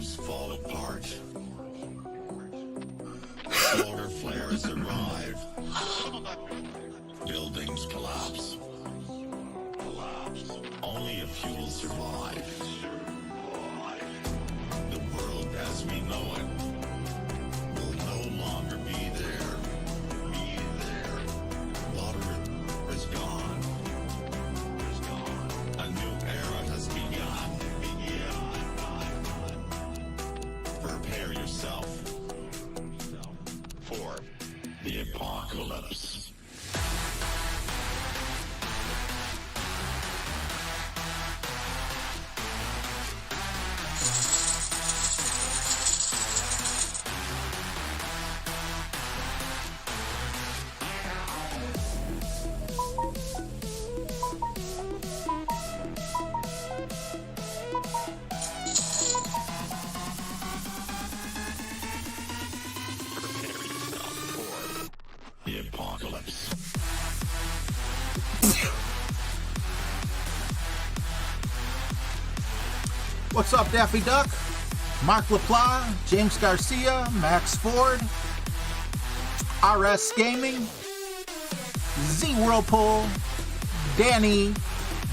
Homes fall apart. Solar flares arrive. Buildings collapse. Only a few will survive. The world as we know it will no longer be there. Water is gone. A new era has begun. Prepare yourself for the apocalypse. The apocalypse. What's up, Daffy Duck? Mark LaPla, James Garcia, Max Ford, RS Gaming, Z Whirlpool, Danny,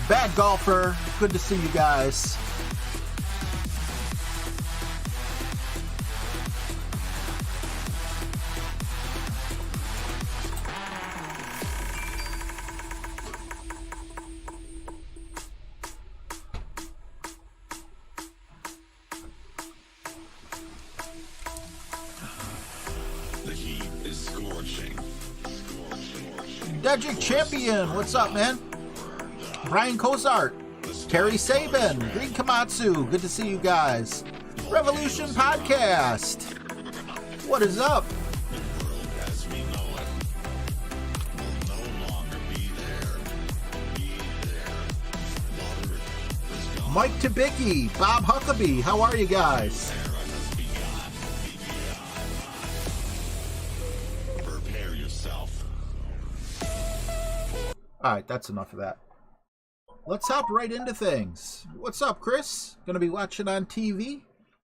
Bad Golfer. Good to see you guys. The heat is scorching. Dejic Champion, what's up, man? Brian Cozart, Terry Sabin, Green Komatsu, good to see you guys. Revolution Podcast, what is up? The world as we know it will no longer be there. Water is gone. Mike Tabicki, Bob Huckabee, how are you guys? Era has begun. Prepare yourself. Alright, that's enough of that. Let's hop right into things. What's up, Chris? Gonna be watching on TV?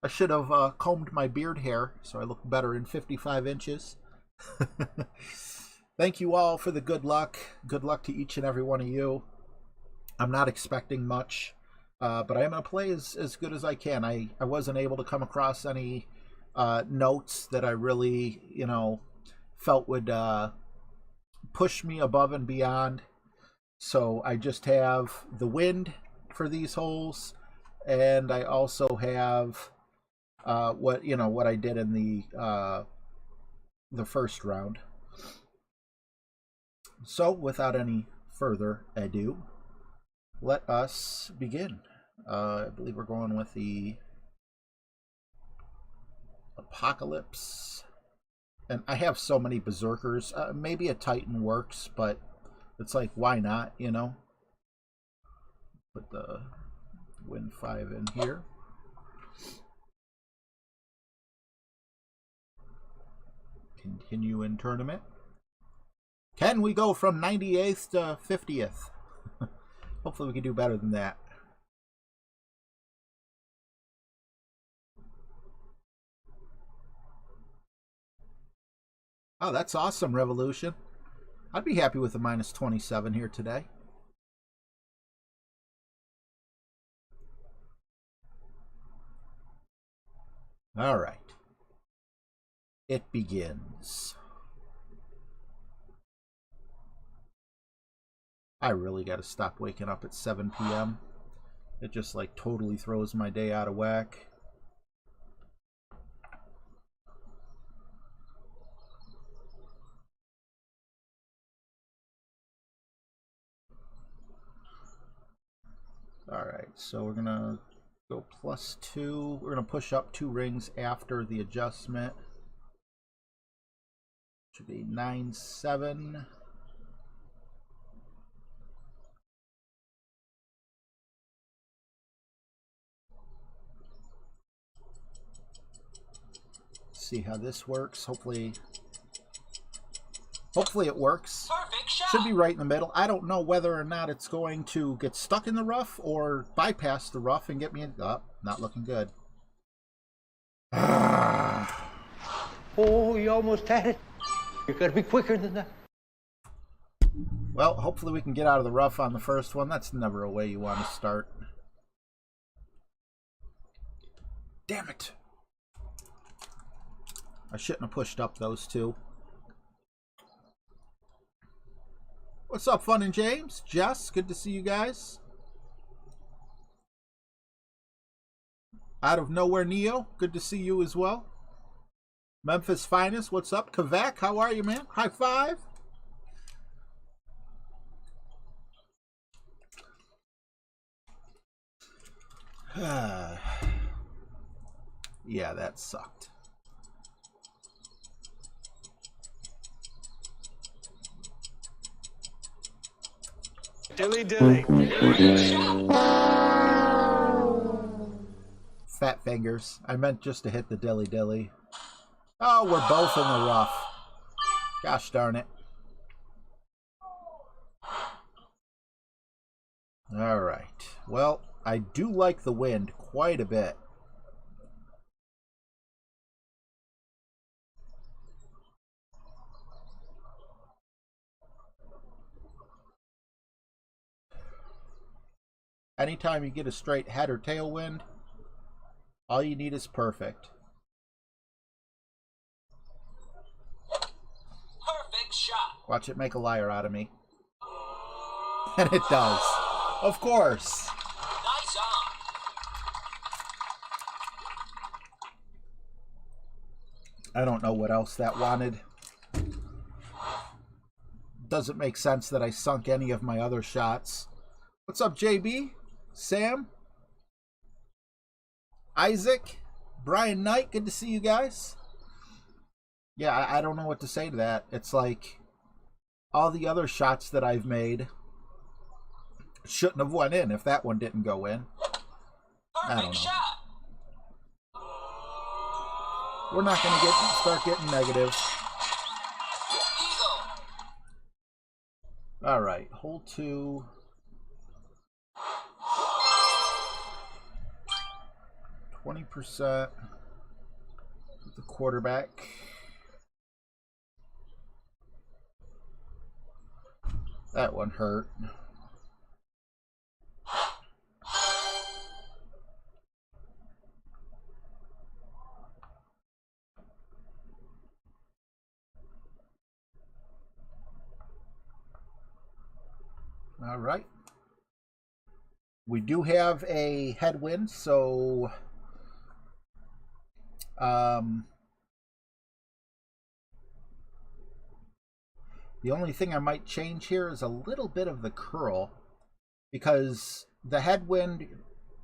I should have combed my beard hair so I look better in 55 inches. Thank you all for the good luck. Good luck to each and every one of you. I'm not expecting much, but I am going to play as good as I can. I wasn't able to come across any notes that I really, felt would push me above and beyond. So I just have the wind for these holes, and I also have what I did in the first round. So without any further ado, let us begin. I believe we're going with the Apocalypse, and I have so many Berserkers. Maybe a Titan works, but it's like, why not, Put the Win 5 in here. Continue in tournament. Can we go from 98th to 50th? Hopefully we can do better than that. Oh, that's awesome, Revolution. I'd be happy with a minus 27 here today. All right. It begins. I really got to stop waking up at 7 p.m. It just like totally throws my day out of whack. Alright, so we're going to go +2. We're going to push up 2 rings after the adjustment. Should be 9-7. See how this works. Hopefully it works. Should be right in the middle. I don't know whether or not it's going to get stuck in the rough or bypass the rough and get me in. Oh, not looking good. Oh, you almost had it. You're gonna be quicker than that. Well, hopefully we can get out of the rough on the first one. That's never a way you want to start. Damn it. I shouldn't have pushed up those two. What's up, Fun and James? Jess, good to see you guys. Out of Nowhere Neo, good to see you as well. Memphis Finest, what's up? Kavak, how are you, man? High five. Yeah, that sucked. Dilly dilly. Fat fingers. I meant just to hit the dilly dilly. Oh, we're both in the rough. Gosh darn it. All right. Well, I do like the wind quite a bit. Anytime you get a straight head or tailwind, all you need is perfect. Perfect shot. Watch it make a liar out of me. And it does. Of course. Nice on. I don't know what else that wanted. Doesn't make sense that I sunk any of my other shots. What's up, JB? Sam? Isaac? Brian Knight, good to see you guys. Yeah, I don't know what to say to that. It's like all the other shots that I've made shouldn't have went in if that one didn't go in. I don't know. Perfect shot. We're not going to start getting negative. Eagle. All right, hole 2. 20% with the quarterback. That one hurt. All right. We do have a headwind, so the only thing I might change here is a little bit of the curl, because the headwind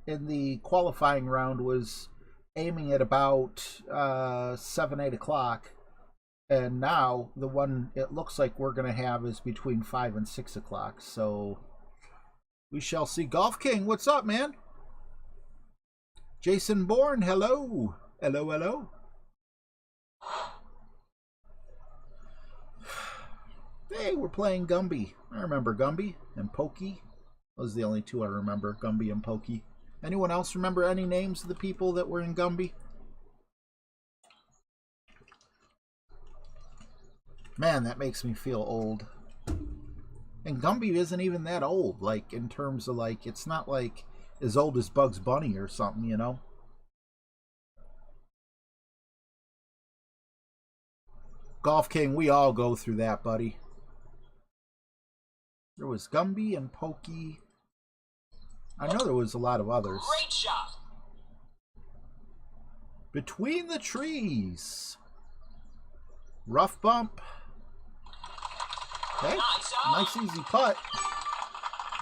in the qualifying round was aiming at about 7, 8 o'clock, and now the one it looks like we're going to have is between 5 and 6 o'clock, so we shall see. Golf King, what's up, man? Jason Bourne, hello. Hello, hello. Hey, we're playing Gumby. I remember Gumby and Pokey. Those are the only two I remember, Gumby and Pokey. Anyone else remember any names of the people that were in Gumby? Man, that makes me feel old. And Gumby isn't even that old, like, in terms of, like, it's not, like, as old as Bugs Bunny or something, you know? Golf King, we all go through that, buddy. There was Gumby and Pokey. I know there was a lot of others. Great shot. Between the trees. Rough bump. Okay, nice easy putt.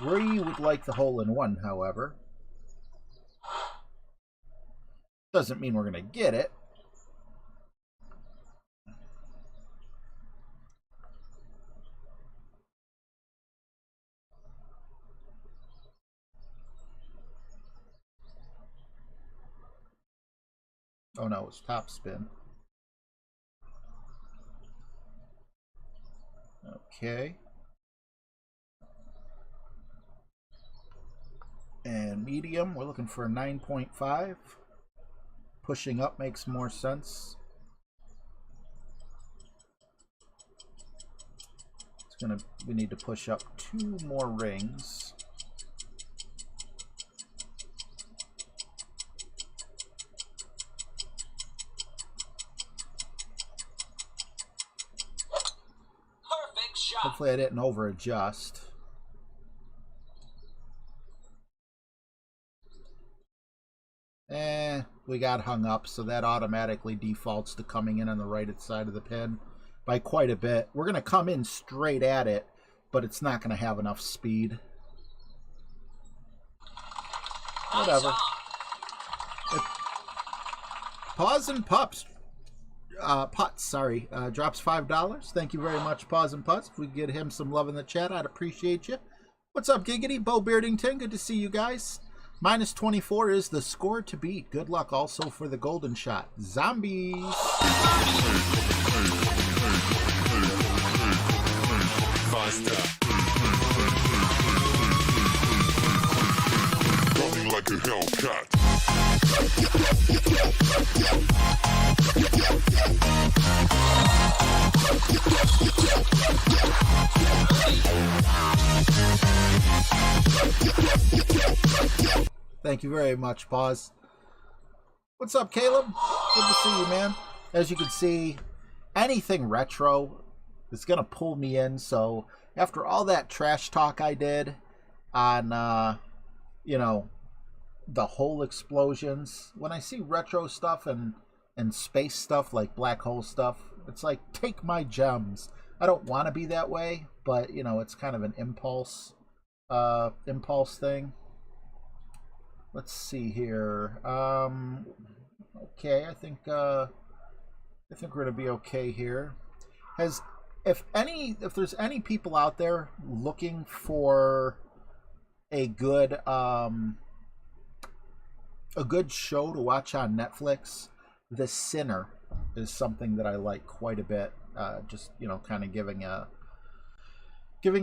Bree would like the hole-in-one, however. Doesn't mean we're going to get it. Oh no, it's top spin. Okay. And medium, we're looking for a 9.5. Pushing up makes more sense. We need to push up 2 more rings. Perfect shot. Hopefully I didn't over adjust. We got hung up, so that automatically defaults to coming in on the right side of the pin by quite a bit. We're going to come in straight at it, but it's not going to have enough speed. Whatever. Paws and Pups. Putts, sorry. Drops $5. Thank you very much, Paws and Putts. If we could get him some love in the chat, I'd appreciate you. What's up, Giggity? Bo Beardington, good to see you guys. Minus 24 is the score to beat. Good luck also for the golden shot. Zombies. Running like a Hellcat. Thank you very much, Pause. What's up, Caleb? Good to see you, man. As you can see, anything retro is going to pull me in. So after all that trash talk I did on, you know, the whole explosions, when I see retro stuff and space stuff like black hole stuff, it's like, take my gems. I don't want to be that way, but, you know, it's kind of an impulse thing. Let's see here. Okay, I think we're gonna be okay here. If there's any people out there looking for a good show to watch on Netflix, The Sinner is something that I like quite a bit. Just, you know, kind of giving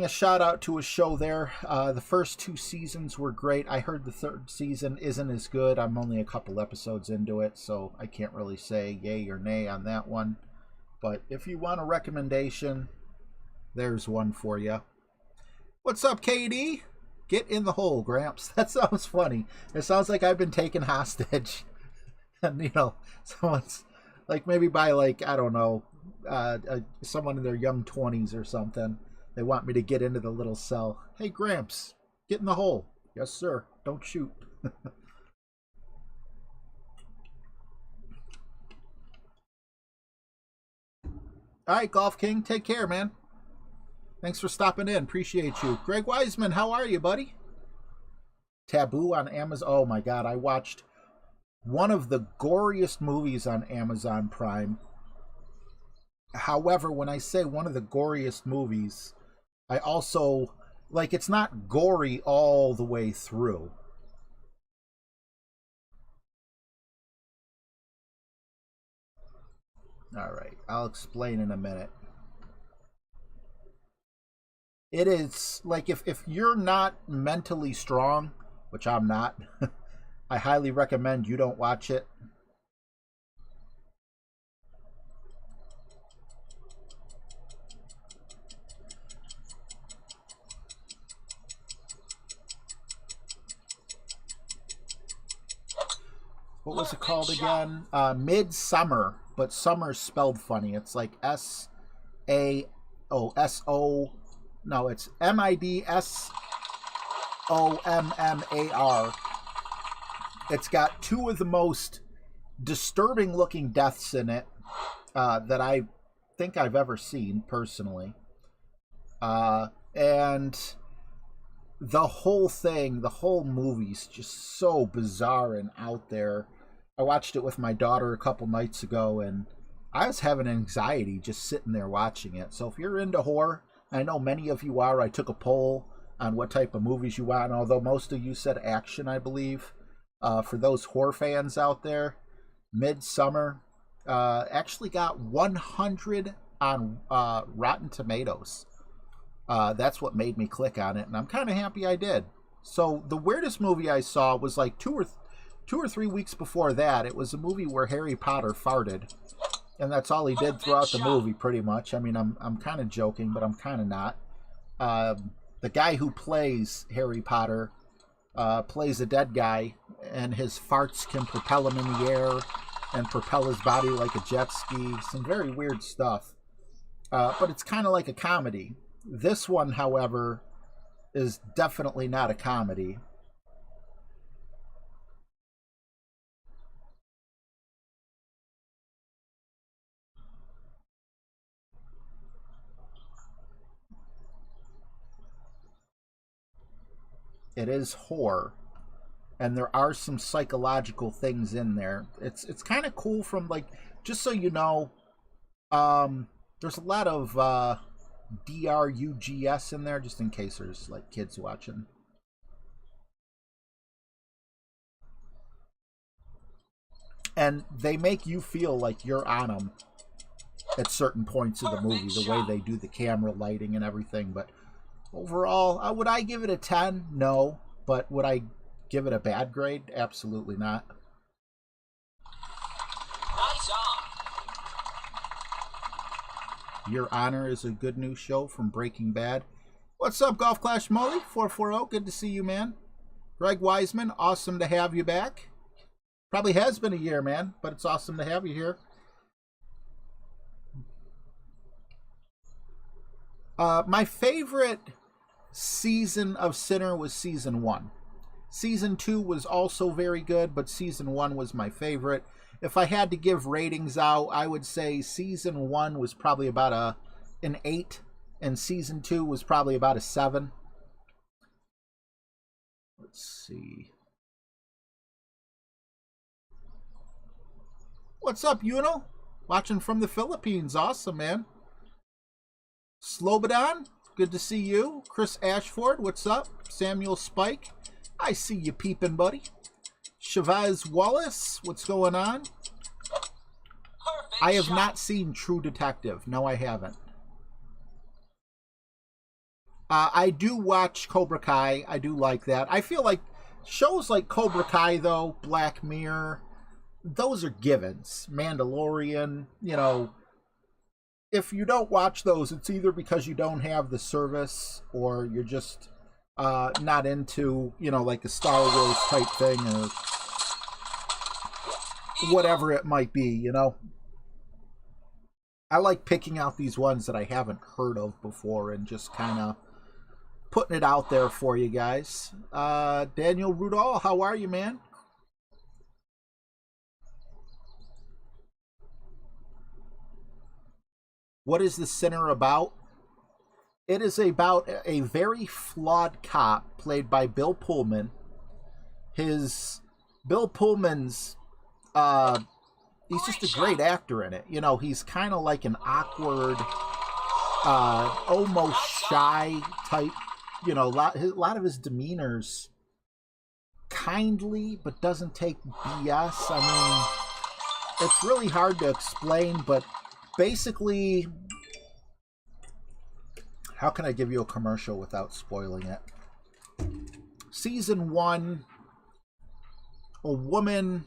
a shout out to a show there. The first 2 seasons were great. I heard the 3rd season isn't as good. I'm only a couple episodes into it, so I can't really say yay or nay on that one. But if you want a recommendation, there's one for you. What's up, KD? Get in the hole, Gramps. That sounds funny. It sounds like I've been taken hostage. And, you know, someone's like, maybe by, like, I don't know, someone in their young 20s or something. They want me to get into the little cell. Hey, Gramps, get in the hole. Yes, sir. Don't shoot. All right, Golf King, take care, man. Thanks for stopping in. Appreciate you. Greg Wiseman, how are you, buddy? Taboo on Amazon. Oh, my God. I watched one of the goriest movies on Amazon Prime. However, when I say one of the goriest movies, I also, like, it's not gory all the way through. All right, I'll explain in a minute. It is, like, if you're not mentally strong, which I'm not, I highly recommend you don't watch it. What was it called again? Midsummer, but summer's spelled funny. It's like S-A-O-S-O. No, it's M-I-D-S-O-M-M-A-R. It's got 2 of the most disturbing looking deaths in it that I think I've ever seen personally. And the whole thing, the whole movie's just so bizarre and out there. I watched it with my daughter a couple nights ago, and I was having anxiety just sitting there watching it. So if you're into horror, I know many of you are. I took a poll on what type of movies you want, although most of you said action, I believe. For those horror fans out there, Midsummer actually got 100 on Rotten Tomatoes. That's what made me click on it, and I'm kind of happy I did. So the weirdest movie I saw was like two 2 or 3 weeks before that, it was a movie where Harry Potter farted. And that's all he did throughout the movie, pretty much. I mean, I'm kind of joking, but I'm kind of not. The guy who plays Harry Potter plays a dead guy, and his farts can propel him in the air and propel his body like a jet ski. Some very weird stuff. But it's kind of like a comedy. This one, however, is definitely not a comedy. It is horror, and there are some psychological things in there. It's kind of cool from, like, just so you know, there's a lot of drugs in there, just in case there's like kids watching. And they make you feel like you're on them at certain points of the movie, the way they do the camera lighting and everything. But overall, would I give it a 10? No. But would I give it a bad grade? Absolutely not. Nice on. Your Honor is a good new show from Breaking Bad. What's up, Golf Clash Molly? 440, good to see you, man. Greg Wiseman, awesome to have you back. Probably has been a year, man, but it's awesome to have you here. My favorite season of Sinner was season 1. Season 2 was also very good, but season 1 was my favorite. If I had to give ratings out, I would say season 1 was probably about an 8, and season 2 was probably about a 7. Let's see. What's up, Uno? Watching from the Philippines. Awesome, man. Slobodan, good to see you. Chris Ashford, what's up? Samuel Spike, I see you peeping, buddy. Chavez Wallace, what's going on? I have not seen True Detective. No, I haven't. I do watch Cobra Kai. I do like that. I feel like shows like Cobra Kai, though, Black Mirror, those are givens. Mandalorian, you know, if you don't watch those, it's either because you don't have the service or you're just not into, you know, like the Star Wars type thing or whatever it might be, you know. I like picking out these ones that I haven't heard of before and just kind of putting it out there for you guys. Daniel Rudall, how are you, man? What is The Sinner about? It is about a very flawed cop played by Bill Pullman. Bill Pullman's, he's just a great actor in it. You know, he's kind of like an awkward, almost shy type. You know, a lot of his demeanor's kindly, but doesn't take BS. I mean, it's really hard to explain, but basically, how can I give you a commercial without spoiling it? Season 1, a woman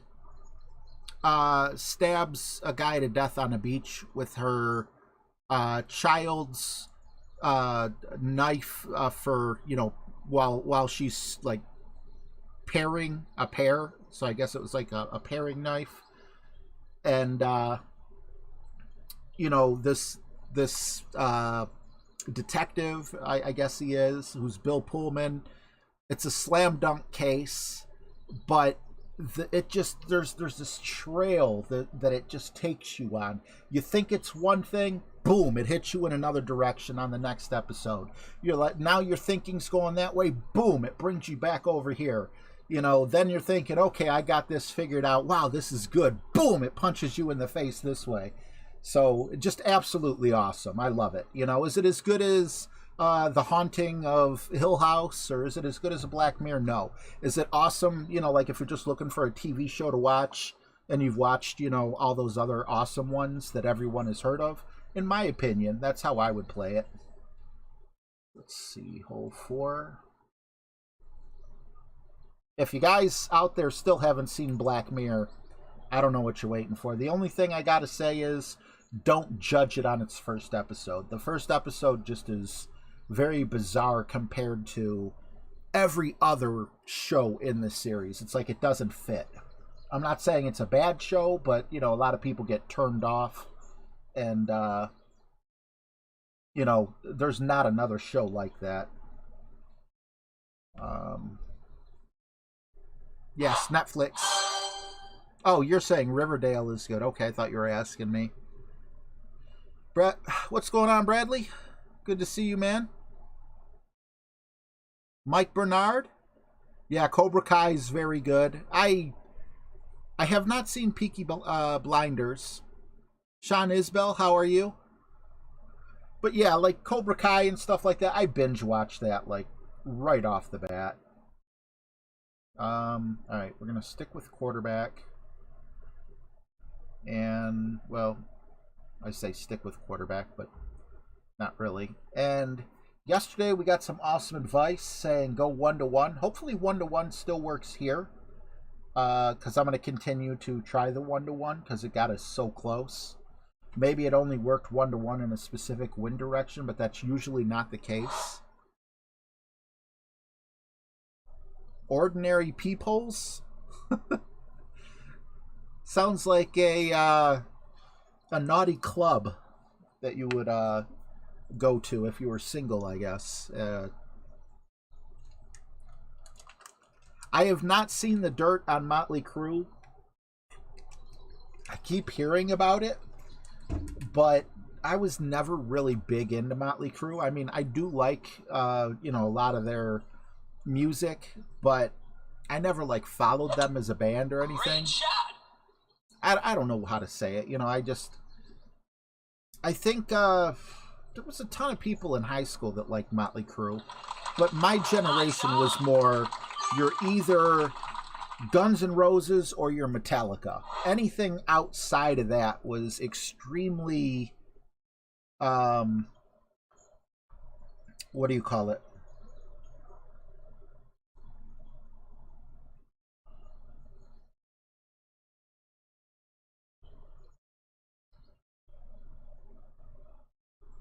stabs a guy to death on a beach with her child's knife for, you know, while she's like paring a pear. So I guess it was like a paring knife. And you know, this detective, I guess he is, who's Bill Pullman. It's a slam dunk case, but there's this trail that it just takes you on. You think it's one thing, boom, it hits you in another direction on the next episode. You're like, now your thinking's going that way, boom, it brings you back over here. You know, then you're thinking, okay, I got this figured out. Wow, this is good. Boom, it punches you in the face this way. So just absolutely awesome. I love it. You know, is it as good as The Haunting of Hill House, or is it as good as a Black Mirror? No. Is it awesome? You know, like if you're just looking for a TV show to watch and you've watched, you know, all those other awesome ones that everyone has heard of. In my opinion, that's how I would play it. Let's see, hole 4. If you guys out there still haven't seen Black Mirror, I don't know what you're waiting for. The only thing I gotta say is don't judge it on its first episode. The first episode just is very bizarre compared to every other show in the series. It's like it doesn't fit. I'm not saying it's a bad show, but, you know, a lot of people get turned off. And, you know, there's not another show like that. Yes, Netflix. Oh, you're saying Riverdale is good. Okay, I thought you were asking me. Brett, what's going on, Bradley? Good to see you, man. Mike Bernard? Yeah, Cobra Kai is very good. I have not seen Peaky Blinders. Sean Isbell, how are you? But yeah, like Cobra Kai and stuff like that, I binge watched that like right off the bat. Alright, we're gonna stick with quarterback. And, well, I say stick with quarterback, but not really. And yesterday we got some awesome advice saying go 1-to-1. Hopefully 1-to-1 still works here. Because I'm going to continue to try the 1-to-1 because it got us so close. Maybe it only worked 1-to-1 in a specific wind direction, but that's usually not the case. Ordinary peepholes? Sounds like a naughty club that you would go to if you were single, I guess. I have not seen the dirt on Motley Crue. I keep hearing about it, but I was never really big into Motley Crue. I mean, I do like, you know, a lot of their music, but I never, like, followed them as a band or anything. Great shot. I don't know how to say it. You know, I think there was a ton of people in high school that liked Motley Crue, but my generation was more, you're either Guns N' Roses or you're Metallica. Anything outside of that was extremely, what do you call it?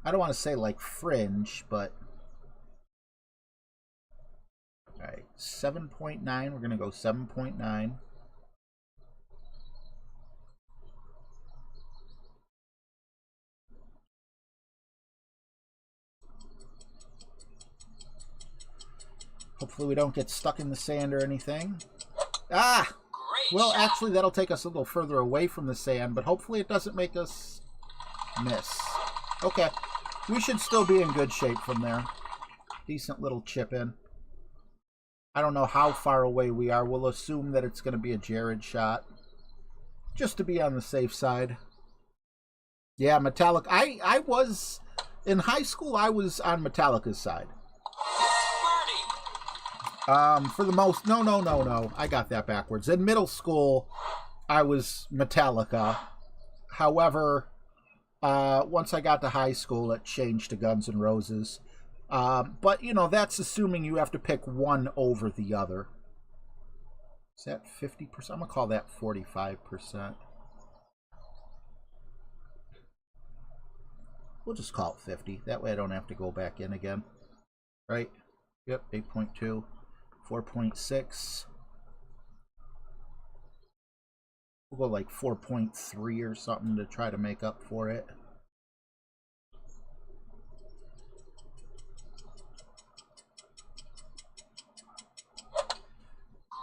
I don't want to say like fringe, but all right, 7.9. We're going to go 7.9. Hopefully we don't get stuck in the sand or anything. Ah! Great Well, shot. actually, that'll take us a little further away from the sand, but hopefully it doesn't make us miss. Okay. We should still be in good shape from there. Decent little chip in. I don't know how far away we are. We'll assume that it's going to be a Jared shot. Just to be on the safe side. Yeah, Metallica. I was... In high school, I was on Metallica's side. Birdie. For the most... No. I got that backwards. In middle school, I was Metallica. However, once I got to high school, it changed to Guns N' Roses. But, you know, that's assuming you have to pick one over the other. Is that 50%? I'm going to call that 45%. We'll just call it 50. That way I don't have to go back in again. Right? Yep, 8.2. 4.6. We'll go like 4.3 or something to try to make up for it.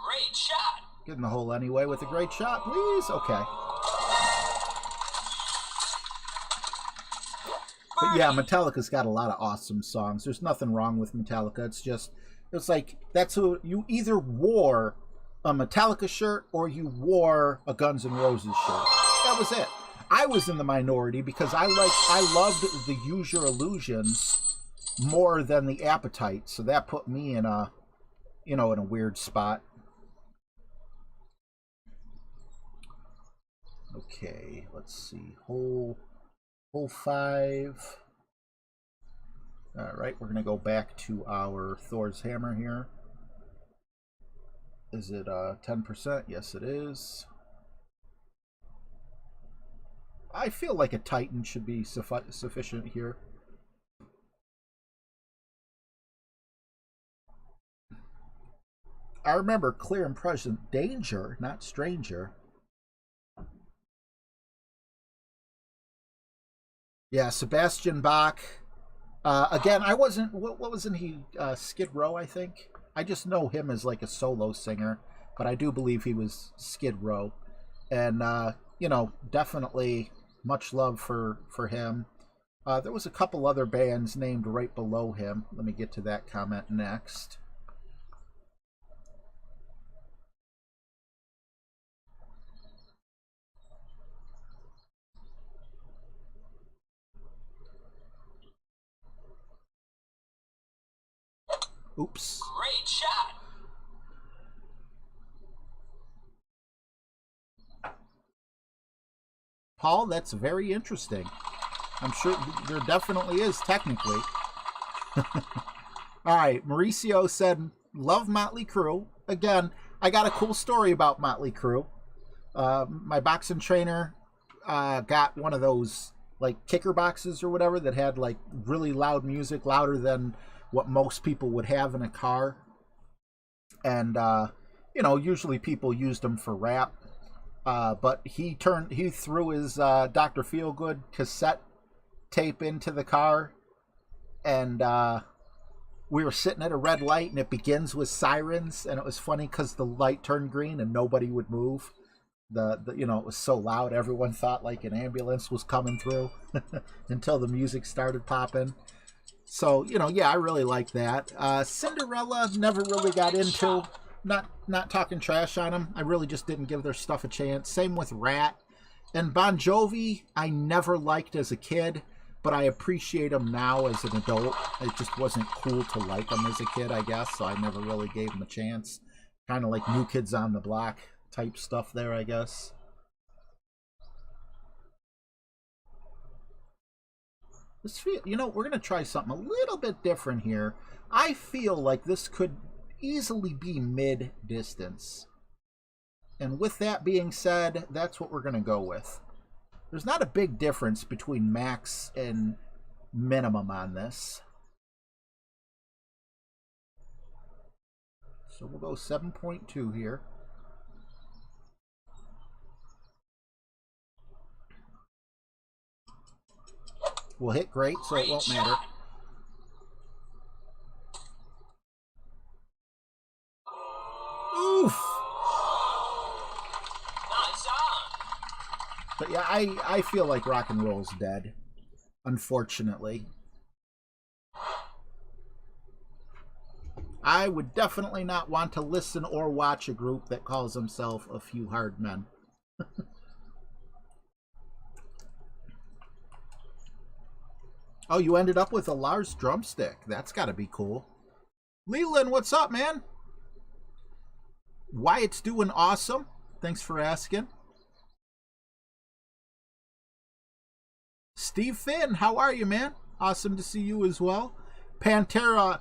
Great shot. Get in the hole anyway with a great shot, please. Okay. But yeah, Metallica's got a lot of awesome songs. There's nothing wrong with Metallica. It's like, that's who you either wore a Metallica shirt or you wore a Guns N' Roses shirt. That was it. I was in the minority because I loved the Use Your Illusions more than the Appetite. So that put me in a, you know, in a weird spot. Okay, let's see. Hole 5. All right, we're going to go back to our Thor's hammer here. Is it 10%? Yes, it is. I feel like a Titan should be sufficient here. I remember clear and present danger, not stranger. Yeah, Sebastian Bach. Again, I wasn't. What wasn't he? Skid Row, I think. I just know him as like a solo singer, but I do believe he was Skid Row, and you know, definitely much love for him. There was a couple other bands named right below him. Let me get to that comment next. Oops. Great shot. Paul, that's very interesting. I'm sure there definitely is technically. All right, Mauricio said, love Motley Crue. Again, I got a cool story about Motley Crue. My boxing trainer got one of those like kicker boxes or whatever that had like really loud music, louder than what most people would have in a car. And, you know, usually people used them for rap. But he threw his Dr. Feelgood cassette tape into the car, and we were sitting at a red light, and it begins with sirens, and it was funny because the light turned green and nobody would move. The you know, it was so loud, everyone thought like an ambulance was coming through until the music started popping. So, you know, yeah, I really like that. Cinderella never really got into. Not talking trash on them. I really just didn't give their stuff a chance. Same with Rat. And Bon Jovi, I never liked as a kid, but I appreciate them now as an adult. It just wasn't cool to like them as a kid, I guess, so I never really gave them a chance. Kind of like New Kids on the Block type stuff there, I guess. This feel, you know, we're going to try something a little bit different here. I feel like this could easily be mid-distance. And with that being said, that's what we're going to go with. There's not a big difference between max and minimum on this. So we'll go 7.2 here. We'll hit great, so it won't matter. Oof! Nice on. But yeah, I feel like rock and roll's dead, unfortunately. I would definitely not want to listen or watch a group that calls himself A Few Hard Men. Oh, you ended up with a Lars drumstick. That's got to be cool. Leland, what's up, man? Wyatt's doing awesome. Thanks for asking. Steve Finn, how are you, man? Awesome to see you as well. Pantera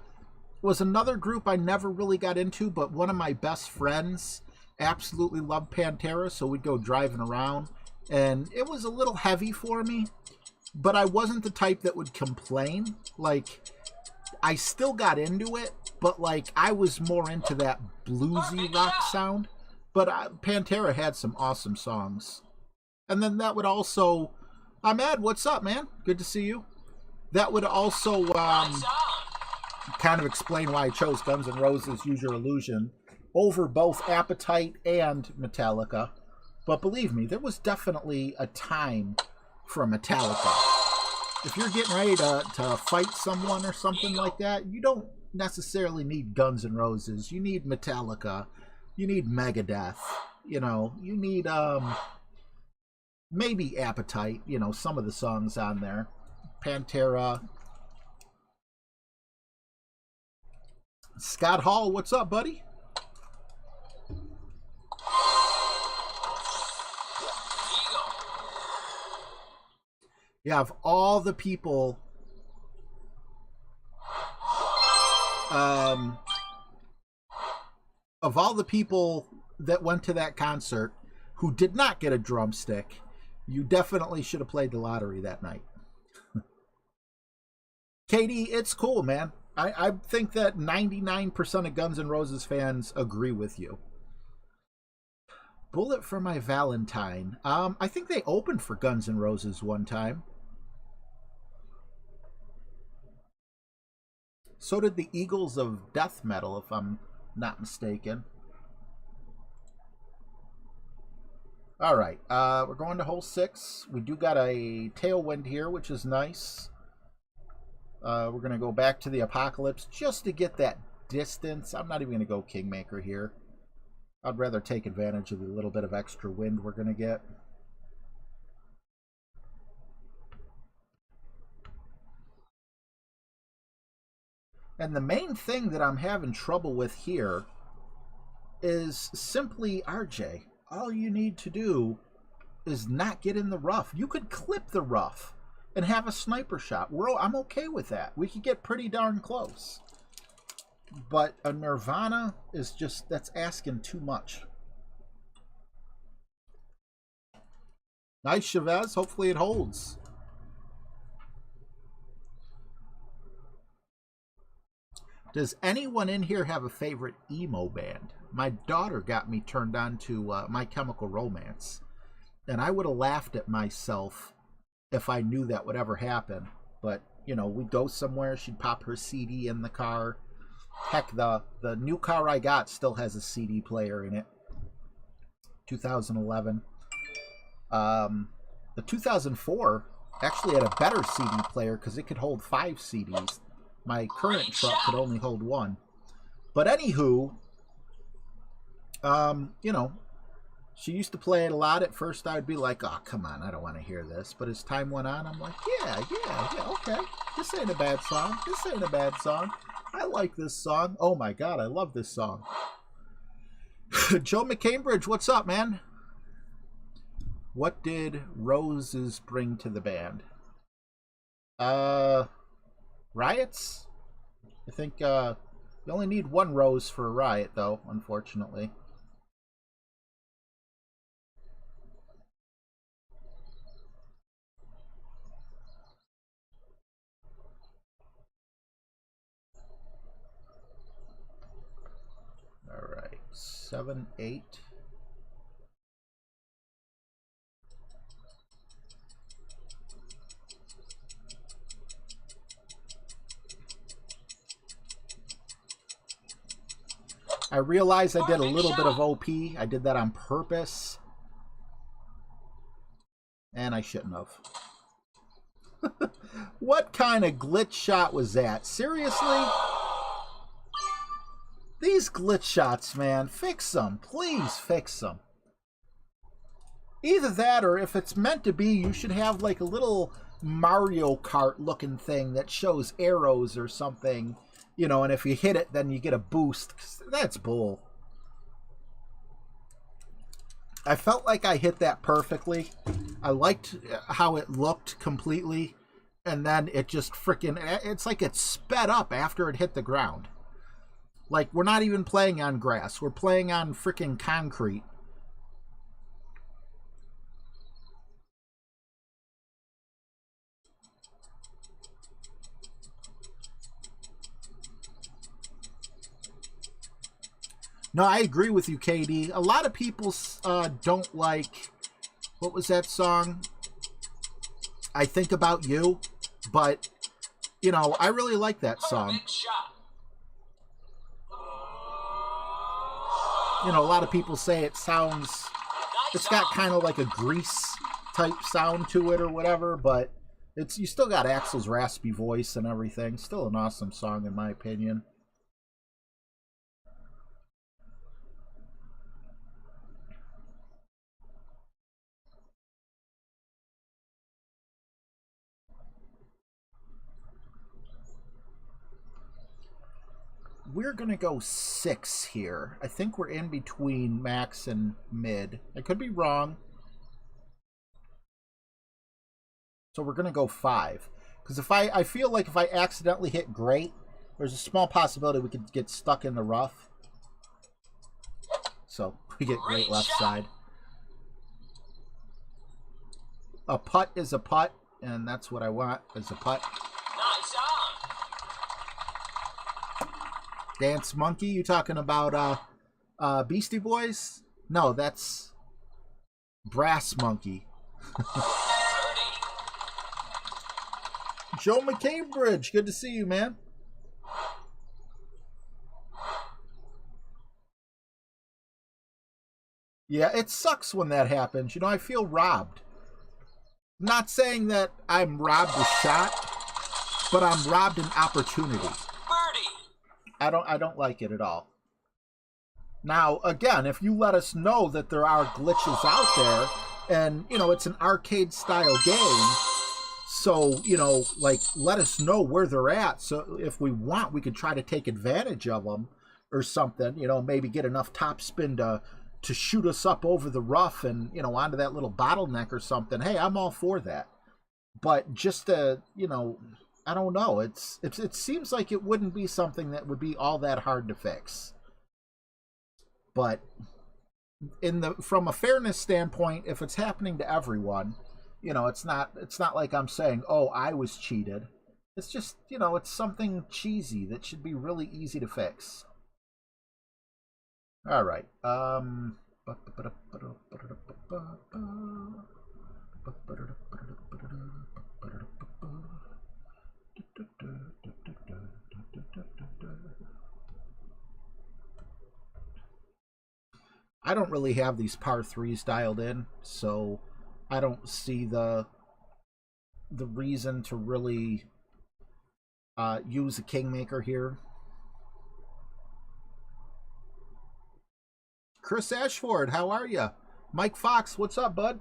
was another group I never really got into, but one of my best friends absolutely loved Pantera, so we'd go driving around. And it was a little heavy for me, but I wasn't the type that would complain. Like, I still got into it, but like I was more into that bluesy rock sound. But Pantera had some awesome songs. And then that would also... Ahmed, what's up, man? Good to see you. That would also kind of explain why I chose Guns N' Roses' Use Your Illusion over both Appetite and Metallica. But believe me, there was definitely a time for Metallica. If you're getting ready to fight someone or something like that, you don't necessarily need Guns N' Roses. You need Metallica. You need Megadeth. You know, you need maybe Appetite. You know, some of the songs on there. Pantera. Scott Hall, what's up, buddy? Yeah, of all the people of all the people that went to that concert who did not get a drumstick, you definitely should have played the lottery that night. Katie, it's cool, man. I think that 99% of Guns N' Roses fans agree with you. Bullet for My Valentine. I think they opened for Guns N' Roses one time. So did the Eagles of Death Metal, if I'm not mistaken. All right, we're going to hole 6. We do got a Tailwind here, which is nice. We're going to go back to the Apocalypse just to get that distance. I'm not even going to go Kingmaker here. I'd rather take advantage of the little bit of extra wind we're going to get. And the main thing that I'm having trouble with here is simply RJ. All you need to do is not get in the rough. You could clip the rough and have a sniper shot. I'm okay with that. We could get pretty darn close. But a Nirvana is just, that's asking too much. Nice, Chavez. Hopefully it holds. Does anyone in here have a favorite emo band? My daughter got me turned on to My Chemical Romance. And I would have laughed at myself if I knew that would ever happen. But, you know, we'd go somewhere, she'd pop her CD in the car. Heck, the new car I got still has a CD player in it. 2011. The 2004 actually had a better CD player because it could hold 5 CDs. My current truck could only hold 1. But anywho, you know, she used to play it a lot. At first, I would be like, oh, come on, I don't want to hear this. But as time went on, I'm like, yeah, okay. This ain't a bad song. This ain't a bad song. I like this song. Oh, my God, I love this song. Joe McCambridge, what's up, man? What did Roses bring to the band? Riots? I think you only need 1 rose for a riot, though, unfortunately. All right, 7, 8. I realize I did a little bit of OP. I did that on purpose. And I shouldn't have. What kind of glitch shot was that? Seriously? These glitch shots, man. Fix them. Please fix them. Either that, or if it's meant to be, you should have like a little Mario Kart looking thing that shows arrows or something. You know, and if you hit it, then you get a boost. That's bull. I felt like I hit that perfectly. I liked how it looked completely. And then it just freaking... It's like it sped up after it hit the ground. Like, we're not even playing on grass. We're playing on freaking concrete. No, I agree with you, KD. A lot of people don't like... What was that song? I Think About You. But, you know, I really like that song. You know, a lot of people say it sounds... It's got kind of like a Grease type sound to it or whatever, but it's you still got Axl's raspy voice and everything. Still an awesome song in my opinion. We're going to go 6 here. I think we're in between max and mid. I could be wrong. So we're going to go 5. Because if I feel like if I accidentally hit great, there's a small possibility we could get stuck in the rough. So we get great Great left shot. side. A putt is a putt, and that's what I want, is a putt. Nice on. Dance Monkey, you talking about Beastie Boys? No, that's Brass Monkey. Birdie. Joe McCambridge, good to see you, man. Yeah, it sucks when that happens. You know, I feel robbed. Not saying that I'm robbed a shot, but I'm robbed an opportunity. Birdie. I don't like it at all. Now, again, if you let us know that there are glitches out there, and, you know, it's an arcade-style game, so, you know, like, let us know where they're at, so if we want, we could try to take advantage of them or something, you know, maybe get enough topspin to shoot us up over the rough and, you know, onto that little bottleneck or something. Hey, I'm all for that. But just to, you know, I don't know. It seems like it wouldn't be something that would be all that hard to fix. But from a fairness standpoint, if it's happening to everyone, you know, it's not like I'm saying, oh, I was cheated. It's just, you know, it's something cheesy that should be really easy to fix. All right. I don't really have these par 3s dialed in, so I don't see the reason to really use a kingmaker here. Chris Ashford, how are you? Mike Fox, what's up, bud?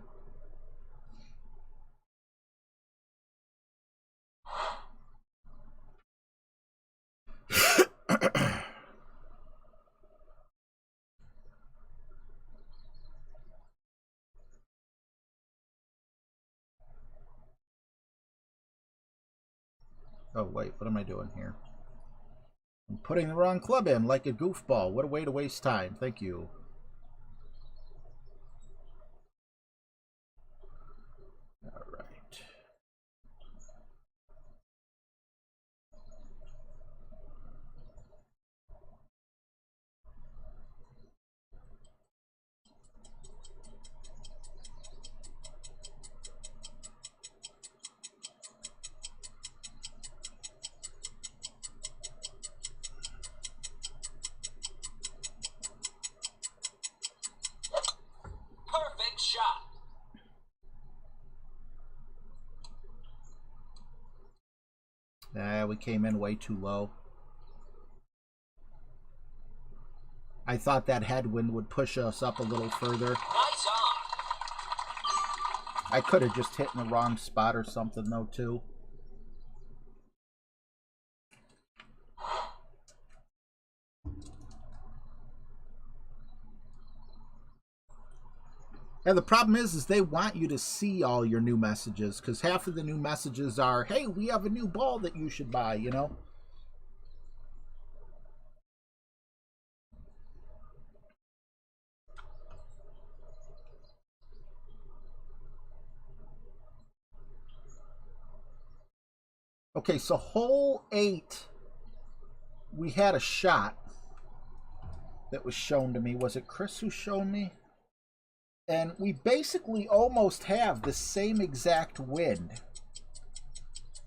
Oh, wait, what am I doing here? I'm putting the wrong club in like a goofball. What a way to waste time. Thank you. All right. Perfect shot. We came in way too low. I thought that headwind would push us up a little further. Nice on. I could have just hit in the wrong spot or something, though, too. And the problem is they want you to see all your new messages, because half of the new messages are, hey, we have a new ball that you should buy, you know? Okay, so hole 8, we had a shot that was shown to me. Was it Chris who showed me? And we basically almost have the same exact wind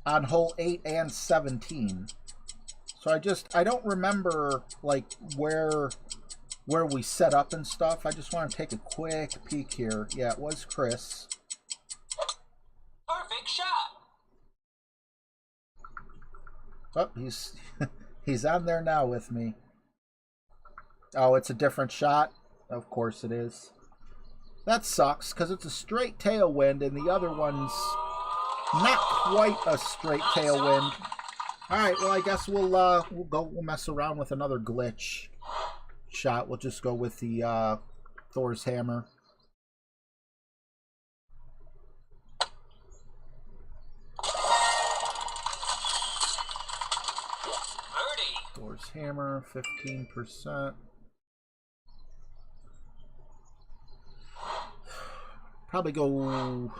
on hole 8 and 17. So I don't remember like where we set up and stuff. I just want to take a quick peek here. Yeah, it was Chris. Perfect shot. Oh, he's on there now with me. Oh, it's a different shot? Of course it is. That sucks, because it's a straight tailwind, and the other one's not quite a straight tailwind. Alright, well, I guess we'll mess around with another glitch shot. We'll just go with the Thor's hammer. Birdie. Thor's hammer, 15%. Probably go...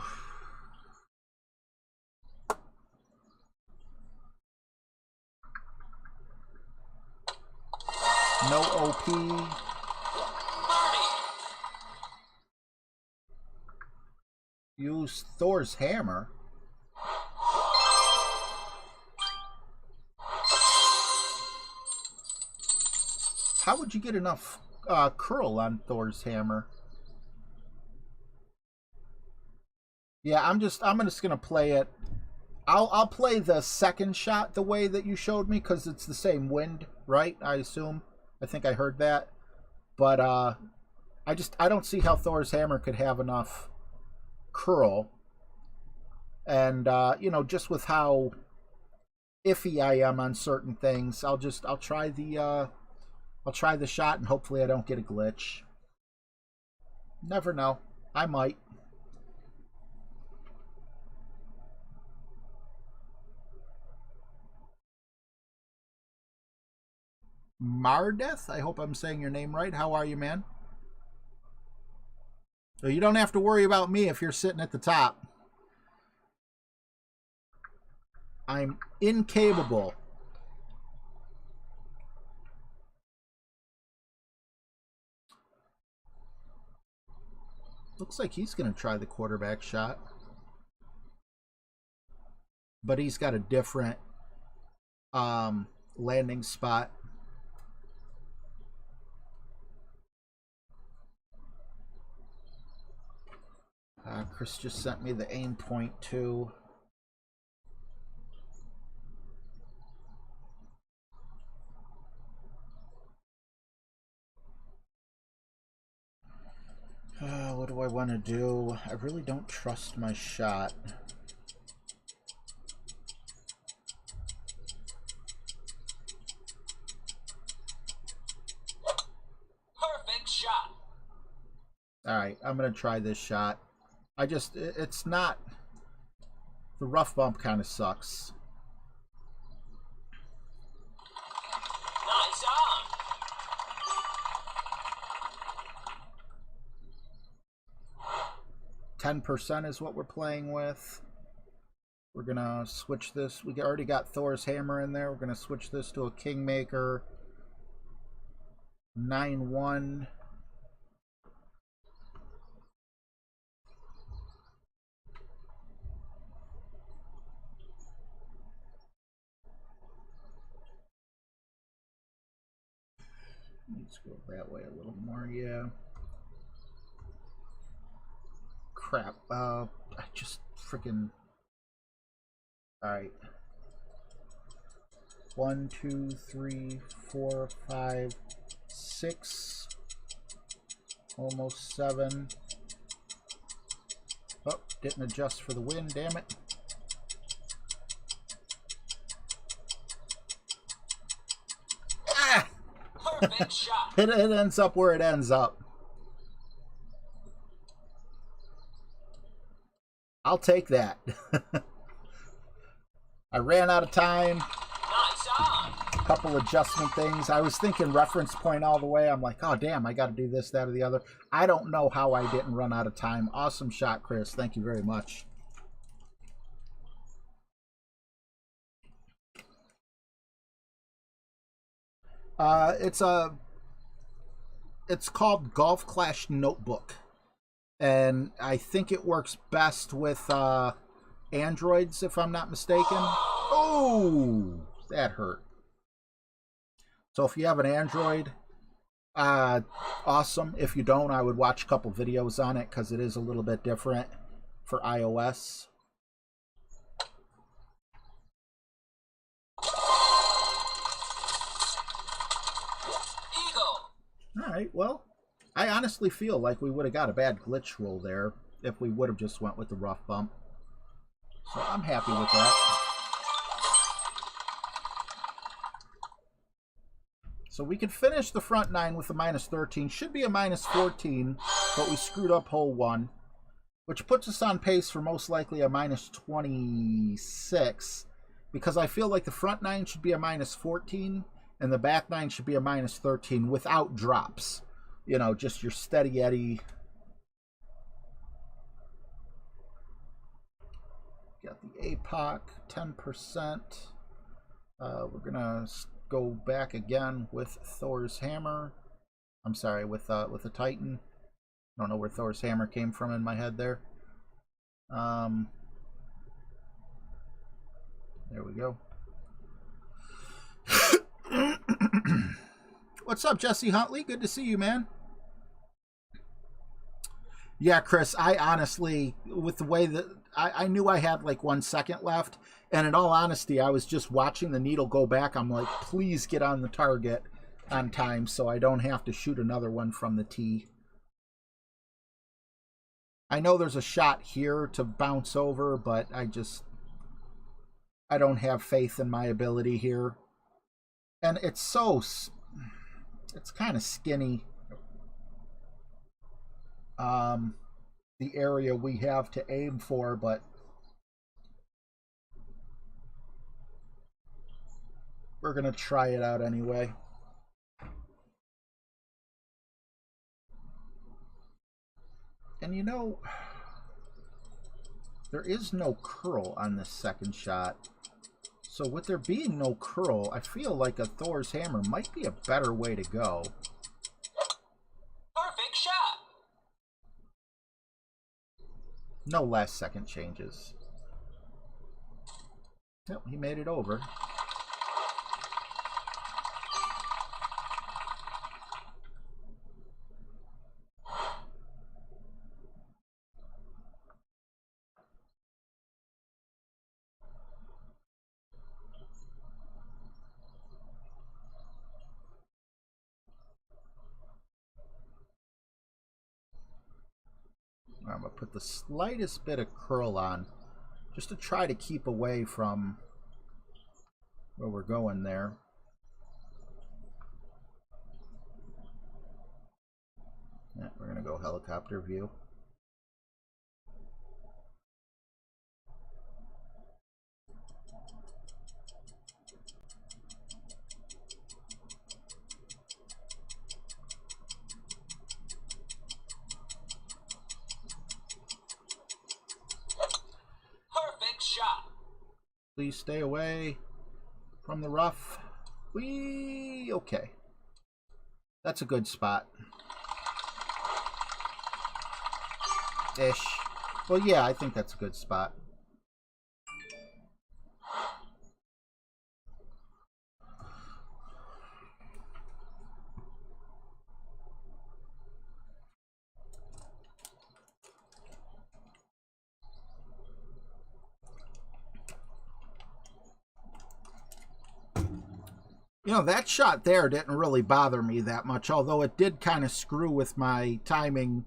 No OP. Birdie. Use Thor's hammer. How would you get enough curl on Thor's hammer? Yeah, I'm just gonna play it. I'll play the second shot the way that you showed me because it's the same wind, right? I assume. I think I heard that, but I don't see how Thor's hammer could have enough curl, and you know, just with how iffy I am on certain things, I'll try the shot and hopefully I don't get a glitch. Never know, I might. Mardeth, I hope I'm saying your name right. How are you, man? So you don't have to worry about me if you're sitting at the top. I'm incapable. Looks like he's going to try the quarterback shot. But he's got a different landing spot. Chris just sent me the aim point too. What do I want to do? I really don't trust my shot. Perfect shot. Alright, I'm going to try this shot. It's not... The rough bump kind of sucks. Nice on. 10% is what we're playing with. We're going to switch this. We already got Thor's hammer in there. We're going to switch this to a Kingmaker. 9-1. Let's go that way a little more, yeah. Crap. I just freaking... Alright. 1, 2, 3, 4, 5, 6. Almost 7. Oh, didn't adjust for the wind, damn it. Perfect shot. It ends up where it ends up. I'll take that. I ran out of time. Nice on. A couple adjustment things. I was thinking reference point all the way. I'm like, oh, damn, I got to do this, that, or the other. I don't know how I didn't run out of time. Awesome shot, Chris. Thank you very much. It's called Golf Clash Notebook, and I think it works best with Androids, if I'm not mistaken. Oh, that hurt. So if you have an Android, awesome. If you don't, I would watch a couple videos on it because it is a little bit different for iOS. Alright, well, I honestly feel like we would have got a bad glitch roll there if we would have just went with the rough bump. So I'm happy with that. So we could finish the front 9 with a -13. Should be a -14, but we screwed up hole 1, which puts us on pace for most likely a -26, because I feel like the front 9 should be a -14, and the back 9 should be a -13 without drops. You know, just your steady Eddie. Got the APOC, 10%. We're gonna go back again with Thor's hammer. I'm sorry, with the Titan. I don't know where Thor's hammer came from in my head there. There we go. What's up, Jesse Huntley? Good to see you, man. Yeah, Chris, I honestly, with the way that I knew I had like 1 second left, and in all honesty, I was just watching the needle go back. I'm like, please get on the target on time so I don't have to shoot another one from the tee. I know there's a shot here to bounce over, but I don't have faith in my ability here. And it's kind of skinny. The area we have to aim for, but we're gonna try it out anyway. And you know, there is no curl on this second shot. So with there being no curl, I feel like a Thor's hammer might be a better way to go. Perfect shot. No last second changes. Yep, he made it over. I'm going to put the slightest bit of curl on just to try to keep away from where we're going there. Yeah, we're going to go helicopter view. Please stay away from the rough. Okay. That's a good spot. Ish. Well, yeah, I think that's a good spot. You know, that shot there didn't really bother me that much, although it did kind of screw with my timing,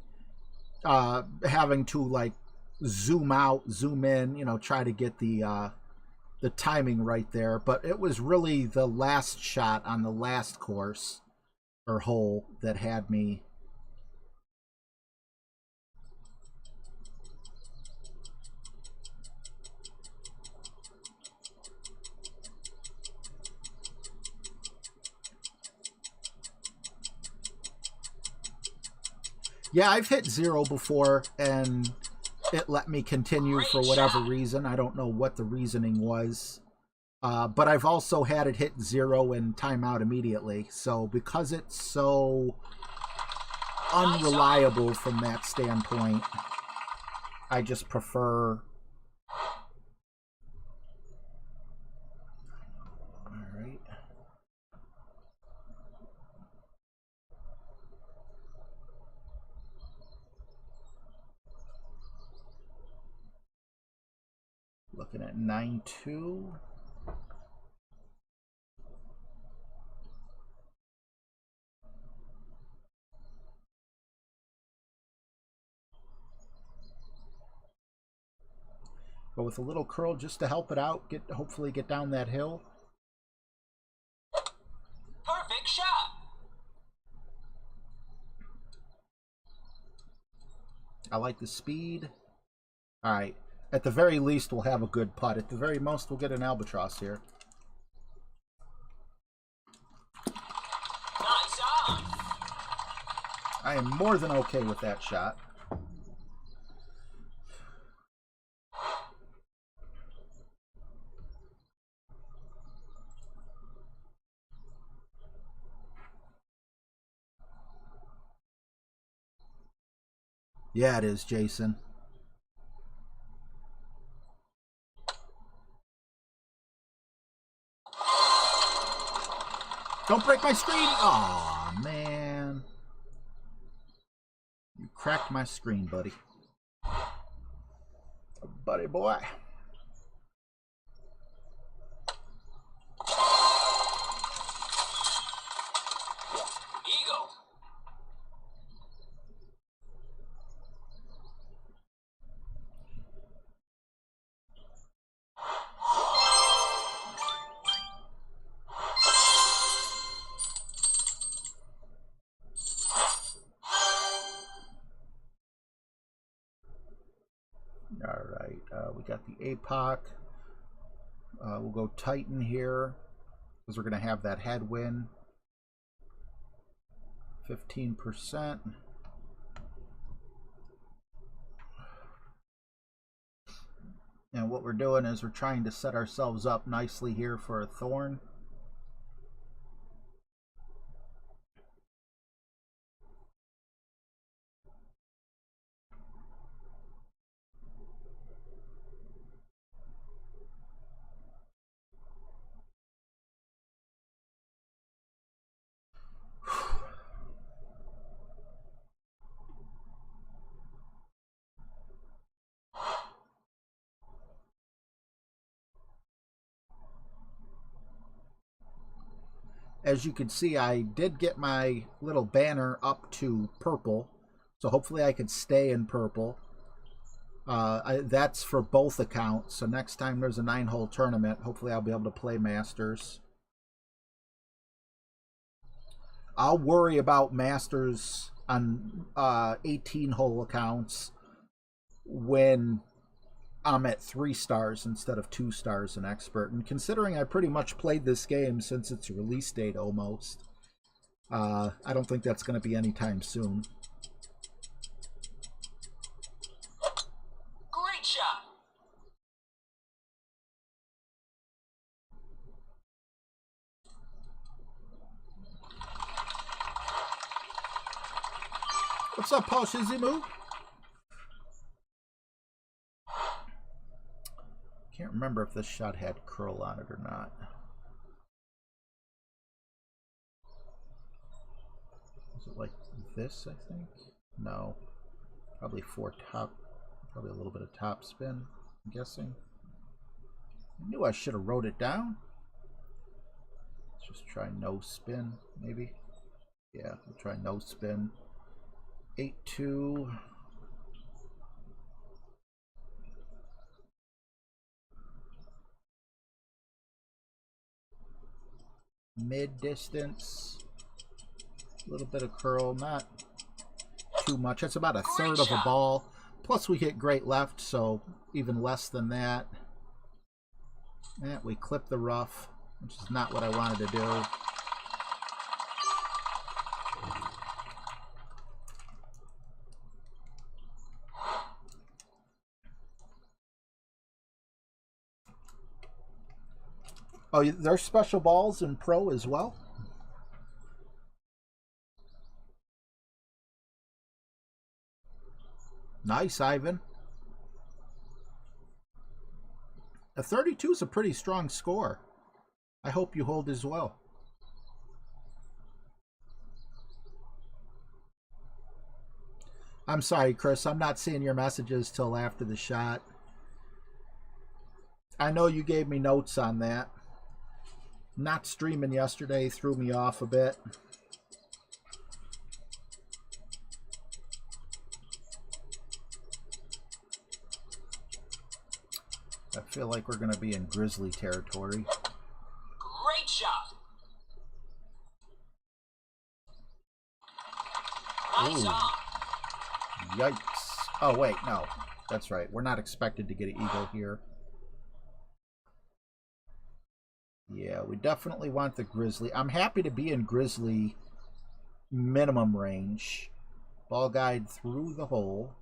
having to, like, zoom out, zoom in, you know, try to get the timing right there. But it was really the last shot on the last course, or hole, that had me. Yeah, I've hit 0 before, and it let me continue for whatever reason. I don't know what the reasoning was. But I've also had it hit 0 and time out immediately. So because it's so unreliable from that standpoint, I just prefer... Alright. Looking at 9-2. Go with a little curl just to help it out. Hopefully get down that hill. Perfect shot. I like the speed. All right. At the very least, we'll have a good putt. At the very most, we'll get an albatross here. Nice on. I am more than okay with that shot. Yeah, it is, Jason. Don't break my screen! Aw, man. You cracked my screen, buddy. Buddy boy. Eagle. All right, we got the APOC. We'll go Titan here because we're going to have that headwind. 15%. And what we're doing is we're trying to set ourselves up nicely here for a thorn. As you can see, I did get my little banner up to purple, so hopefully I could stay in purple. That's for both accounts, so next time there's a 9-hole tournament, hopefully I'll be able to play Masters. I'll worry about Masters on 18-hole accounts when I'm at 3 stars instead of 2 stars in Expert. And considering I pretty much played this game since its release date almost, I don't think that's going to be anytime soon. Great shot. What's up, Paul Shizumu? Can't remember if this shot had curl on it or not. Is it like this, I think? No. Probably 4 top, probably a little bit of top spin, I'm guessing. I knew I should have wrote it down. Let's just try no spin, maybe. Yeah, we'll try no spin. 8-2. Mid distance, a little bit of curl, not too much. That's about a third of a ball. Plus we hit great left, so even less than that. And we clip the rough, which is not what I wanted to do. Oh, there's special balls in Pro as well? Nice, Ivan. A 32 is a pretty strong score. I hope you hold as well. I'm sorry, Chris. I'm not seeing your messages till after the shot. I know you gave me notes on that. Not streaming yesterday threw me off a bit. I feel like we're going to be in Grizzly territory. Great shot. Nice on. Yikes. Oh, wait, no. That's right. We're not expected to get an eagle here. Yeah, we definitely want the Grizzly. I'm happy to be in Grizzly minimum range. Ball guide through the hole.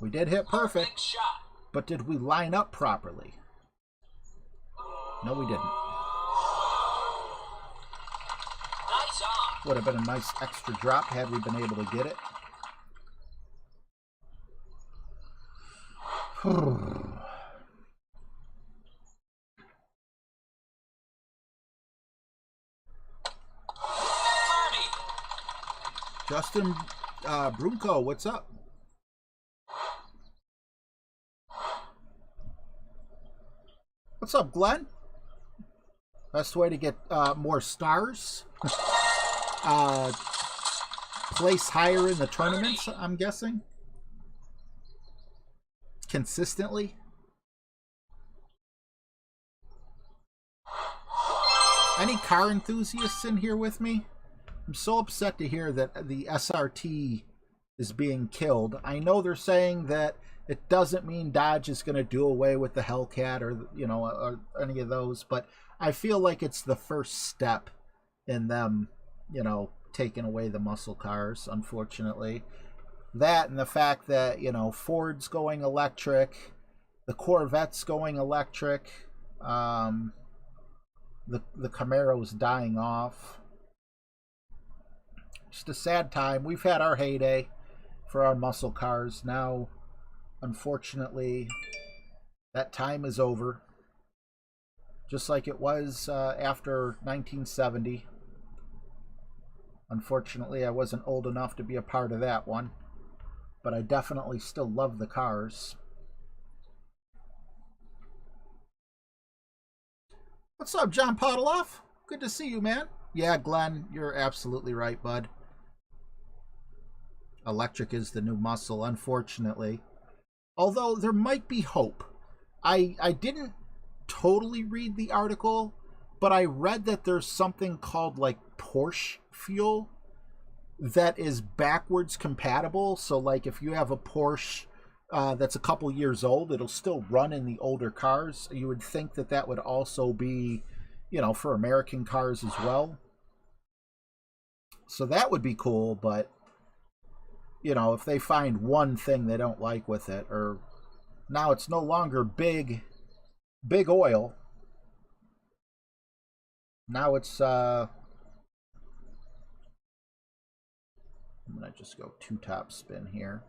We did hit perfect, shot. but did we line up properly? No, we didn't. Nice on. Would have been a nice extra drop had we been able to get it. Birdie. Justin Brunko, what's up? What's up, Glenn? Best way to get more stars. Place higher in the tournaments, I'm guessing. Consistently. Any car enthusiasts in here with me? I'm so upset to hear that the SRT is being killed. I know they're saying that it doesn't mean Dodge is going to do away with the Hellcat or, you know, or any of those, but I feel like it's the first step in them, you know, taking away the muscle cars, unfortunately. That and the fact that, you know, Ford's going electric, the Corvette's going electric, the Camaro's dying off. Just a sad time. We've had our heyday for our muscle cars. Now, unfortunately, that time is over. Just like it was after 1970. Unfortunately, I wasn't old enough to be a part of that one. But I definitely still love the cars. What's up, John Podoloff? Good to see you, man. Yeah, Glenn, you're absolutely right, bud. Electric is the new muscle, unfortunately. Although there might be hope. I didn't totally read the article, but I read that there's something called like Porsche fuel that is backwards compatible. So like if you have a Porsche that's a couple years old, it'll still run in the older cars. You would think that that would also be, you know, for American cars as well. So that would be cool, but you know, if they find one thing they don't like with it, or now it's no longer big oil. Now it's I'm gonna just go 2-top spin here.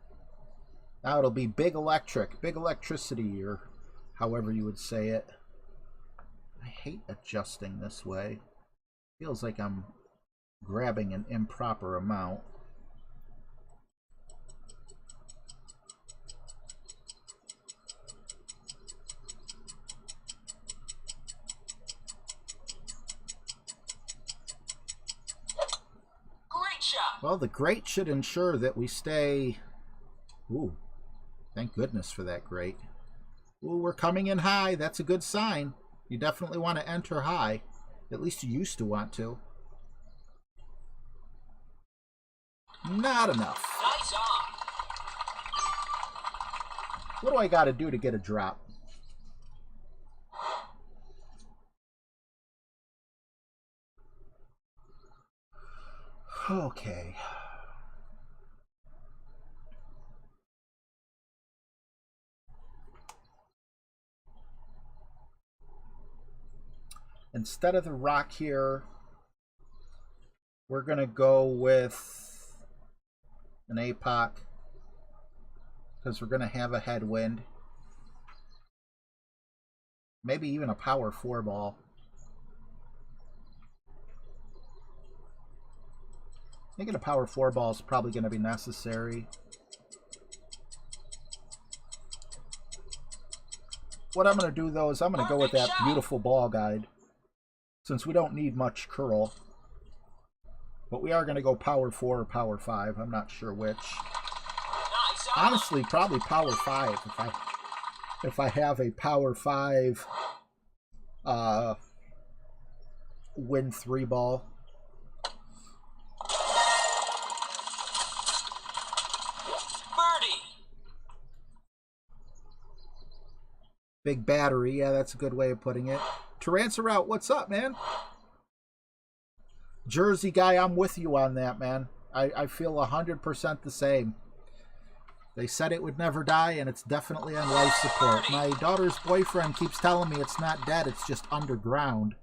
Now it'll be big electricity, or however you would say it. I hate adjusting this way. Feels like I'm grabbing an improper amount. Great shot. Well, the grate should ensure that we stay... Ooh, thank goodness for that grate. Ooh, we're coming in high. That's a good sign. You definitely want to enter high. At least you used to want to. Not enough. Nice on. What do I got to do to get a drop? Okay. Instead of the rock here, we're going to go with an APOC because we're going to have a headwind. Maybe even a power 4 ball. I think a power 4 ball is probably going to be necessary. What I'm going to do, though, is I'm going to go with that beautiful ball guide, since we don't need much curl. But we are going to go power 4 or power 5. I'm not sure which. Honestly, probably power 5 if I have a power 5 win 3 ball. Birdie. Big battery, yeah, that's a good way of putting it. Tarancer, what's up, man? Jersey guy, I'm with you on that, man. I feel 100% the same. They said it would never die, and it's definitely on life support. My daughter's boyfriend keeps telling me it's not dead, it's just underground.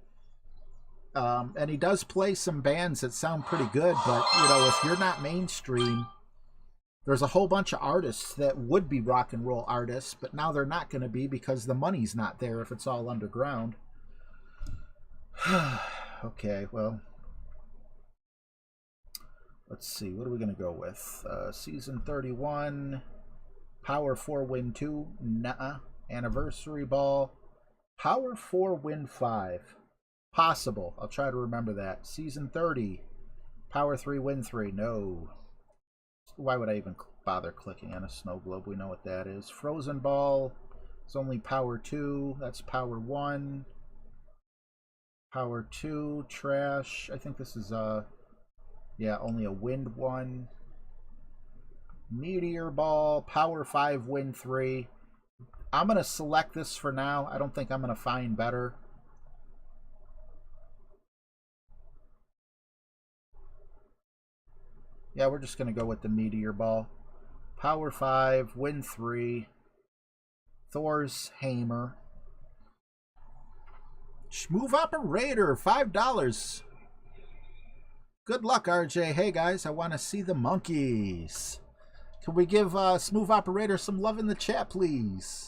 And he does play some bands that sound pretty good, but, you know, if you're not mainstream, there's a whole bunch of artists that would be rock and roll artists, but now they're not going to be because the money's not there if it's all underground. Okay, well, let's see. What are we going to go with? Season 31, Power 4, Win 2, nuh-uh. Anniversary Ball, Power 4, Win 5. Possible. I'll try to remember that. Season 30, Power 3, Win 3. No. Why would I even bother clicking on a snow globe? We know what that is. Frozen Ball is only Power 2. That's Power 1. Power 2. Trash. I think this is, yeah, only a Wind 1. Meteor Ball. Power 5, Win 3. I'm going to select this for now. I don't think I'm going to find better. Yeah, we're just going to go with the Meteor Ball. Power 5, Win 3. Thor's Hammer. Schmoove Operator, $5. Good luck, RJ. Hey, guys, I want to see the monkeys. Can we give Smooth Operator some love in the chat, please?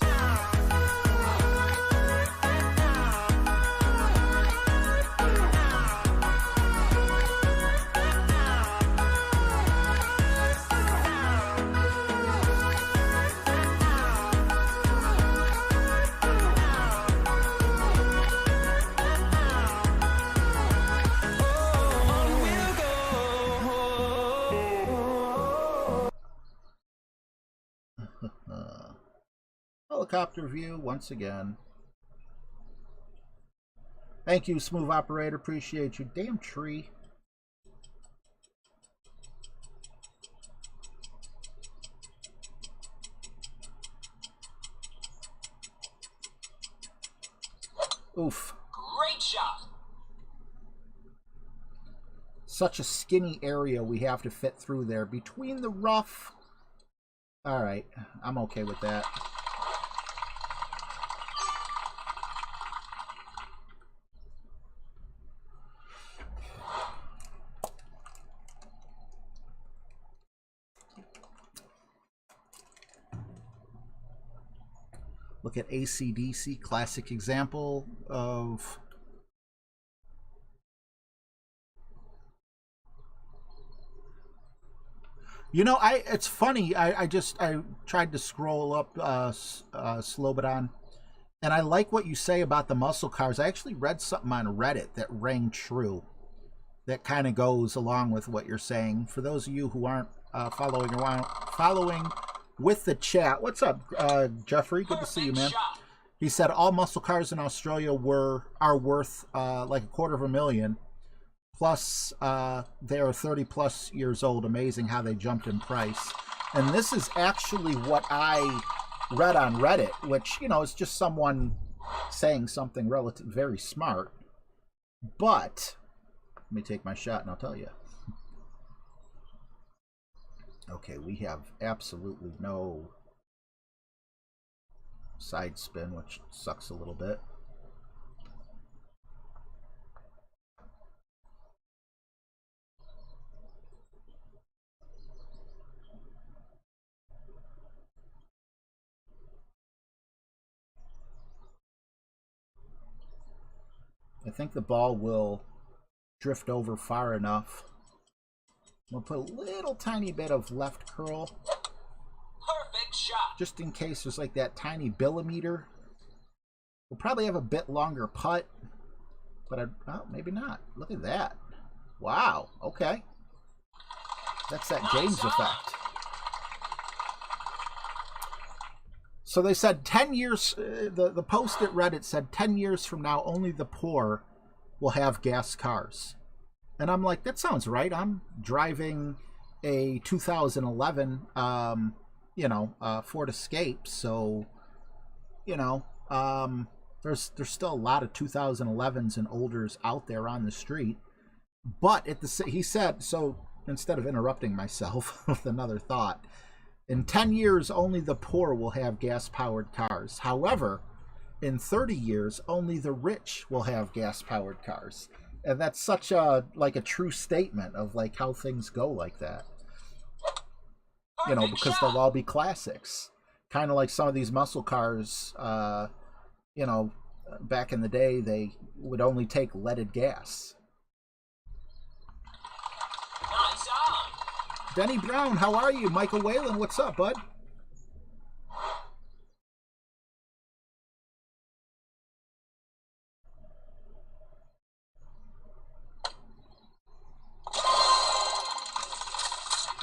Helicopter view once again. Thank you, Smooth Operator. Appreciate you. Damn tree. Oof. Great shot. Such a skinny area we have to fit through there. Between the rough. Alright, I'm okay with that. Look at AC/DC, classic example of you know, it's funny. I tried to scroll up Slobodan, and I like what you say about the muscle cars. I actually read something on Reddit that rang true. That kind of goes along with what you're saying. For those of you who aren't following with the chat, what's up, Jeffrey? Good to see you, man. Shot. He said all muscle cars in Australia are worth like $250,000. Plus, they are 30+ years old. Amazing how they jumped in price. And this is actually what I read on Reddit, which, you know, is just someone saying something very smart. But let me take my shot and I'll tell you. Okay, we have absolutely no side spin, which sucks a little bit. I think the ball will drift over far enough. We'll put a little tiny bit of left curl. Perfect shot. Just in case there's like that tiny millimeter. We'll probably have a bit longer putt. But oh, maybe not. Look at that. Wow. Okay. That's that James effect. So they said 10 years, the post at Reddit said 10 years from now, only the poor will have gas cars. And I'm like, that sounds right. I'm driving a 2011, Ford Escape. So, there's still a lot of 2011s and olders out there on the street. But he said, so instead of interrupting myself with another thought, In 10 years, only the poor will have gas-powered cars. However, in 30 years, only the rich will have gas-powered cars. And that's such a, like, a true statement of, like, how things go like that. You know, because they'll all be classics. Kind of like some of these muscle cars, you know, back in the day, they would only take leaded gas. Nice on. Denny Brown, how are you? Michael Whalen, what's up, bud?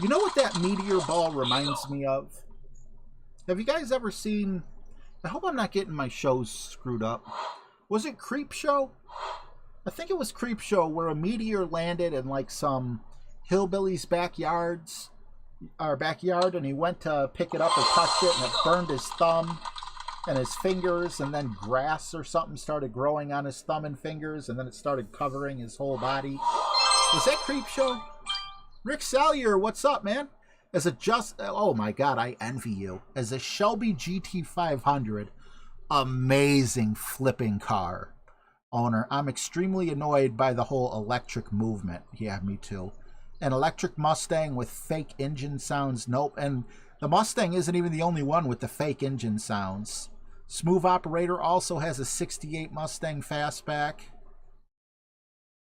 You know what that meteor ball reminds me of? Have you guys ever seen... I hope I'm not getting my shows screwed up. Was it Creep Show? I think it was Creep Show where a meteor landed in like some hillbilly's backyard, and he went to pick it up or touch it, and it burned his thumb and his fingers, and then grass or something started growing on his thumb and fingers, and then it started covering his whole body. Was that Creep Show? Rick Salyer, what's up, man? Oh my god, I envy you. As a Shelby GT500, amazing flipping car owner, I'm extremely annoyed by the whole electric movement. Yeah, me too. An electric Mustang with fake engine sounds, nope. And the Mustang isn't even the only one with the fake engine sounds. Smooth Operator also has a 68 Mustang Fastback.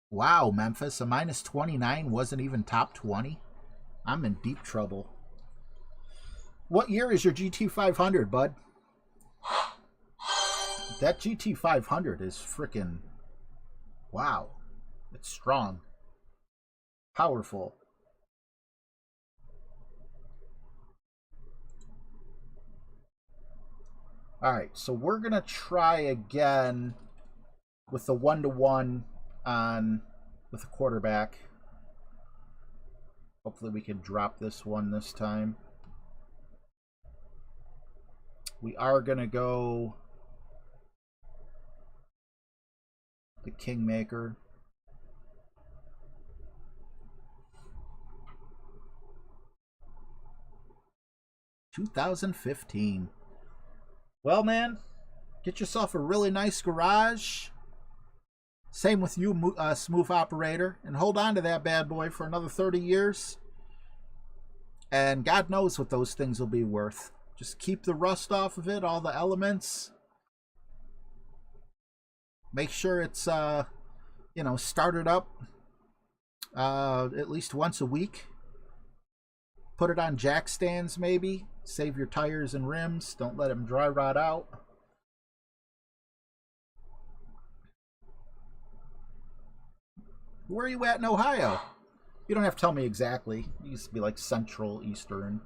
Wow, Memphis, a -29 wasn't even top 20? I'm in deep trouble. What year is your GT500, bud? That GT500 is freaking... Wow. It's strong. Powerful. Alright, so we're going to try again with the 1-to-1 on with the quarterback. Hopefully we can drop this one this time. We are going to go the Kingmaker. $2015. Well, man, get yourself a really nice garage. Same with you, Smooth Operator. And hold on to that bad boy for another 30 years. And God knows what those things will be worth. Just keep the rust off of it, all the elements. Make sure it's, you know, started up at least once a week. Put it on jack stands, maybe. Save your tires and rims. Don't let them dry rot out. Where are you at in Ohio? You don't have to tell me exactly. It used to be like Central, Eastern.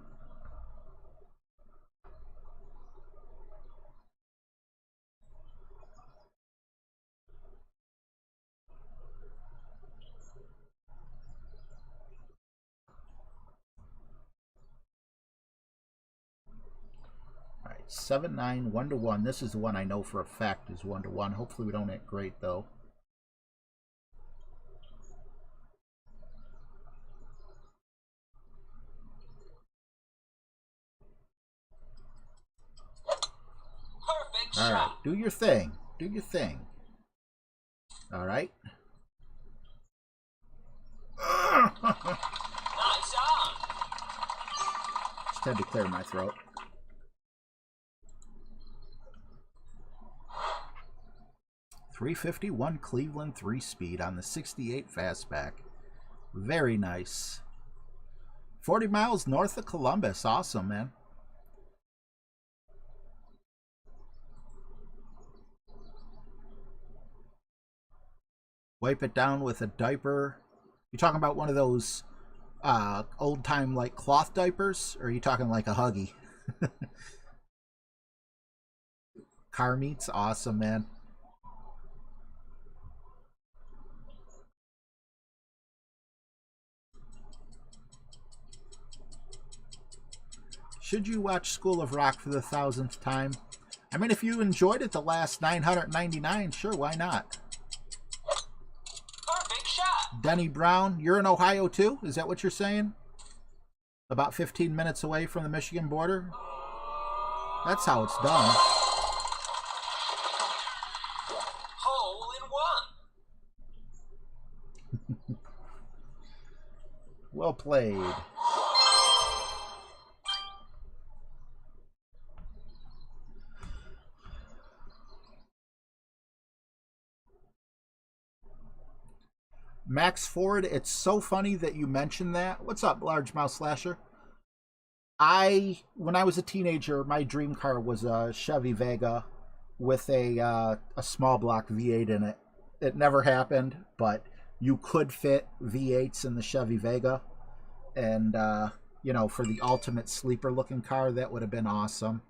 All right, 7-9, 1-to-1. This is the one I know for a fact is 1-to-1. Hopefully we don't hit great though. All right, do your thing. Do your thing. All right. Nice on. Just had to clear my throat. .351 Cleveland 3-speed on the 68 Fastback. Very nice. 40 miles north of Columbus. Awesome, man. Wipe it down with a diaper. You talking about one of those old-time like cloth diapers, or are you talking like a Huggy? Car meats, awesome, man. Should you watch School of Rock for the 1000th time? I mean, if you enjoyed it the last 999, sure, why not? Perfect shot. Denny Brown, you're in Ohio too? Is that what you're saying? About 15 minutes away from the Michigan border. That's how it's done. Hole in one. Well played. Max Ford, it's so funny that you mentioned that. What's up, Largemouth Slasher? When I was a teenager, my dream car was a Chevy Vega with a small block V8 in it. It never happened, but you could fit V8s in the Chevy Vega. And, you know, for the ultimate sleeper-looking car, that would have been awesome.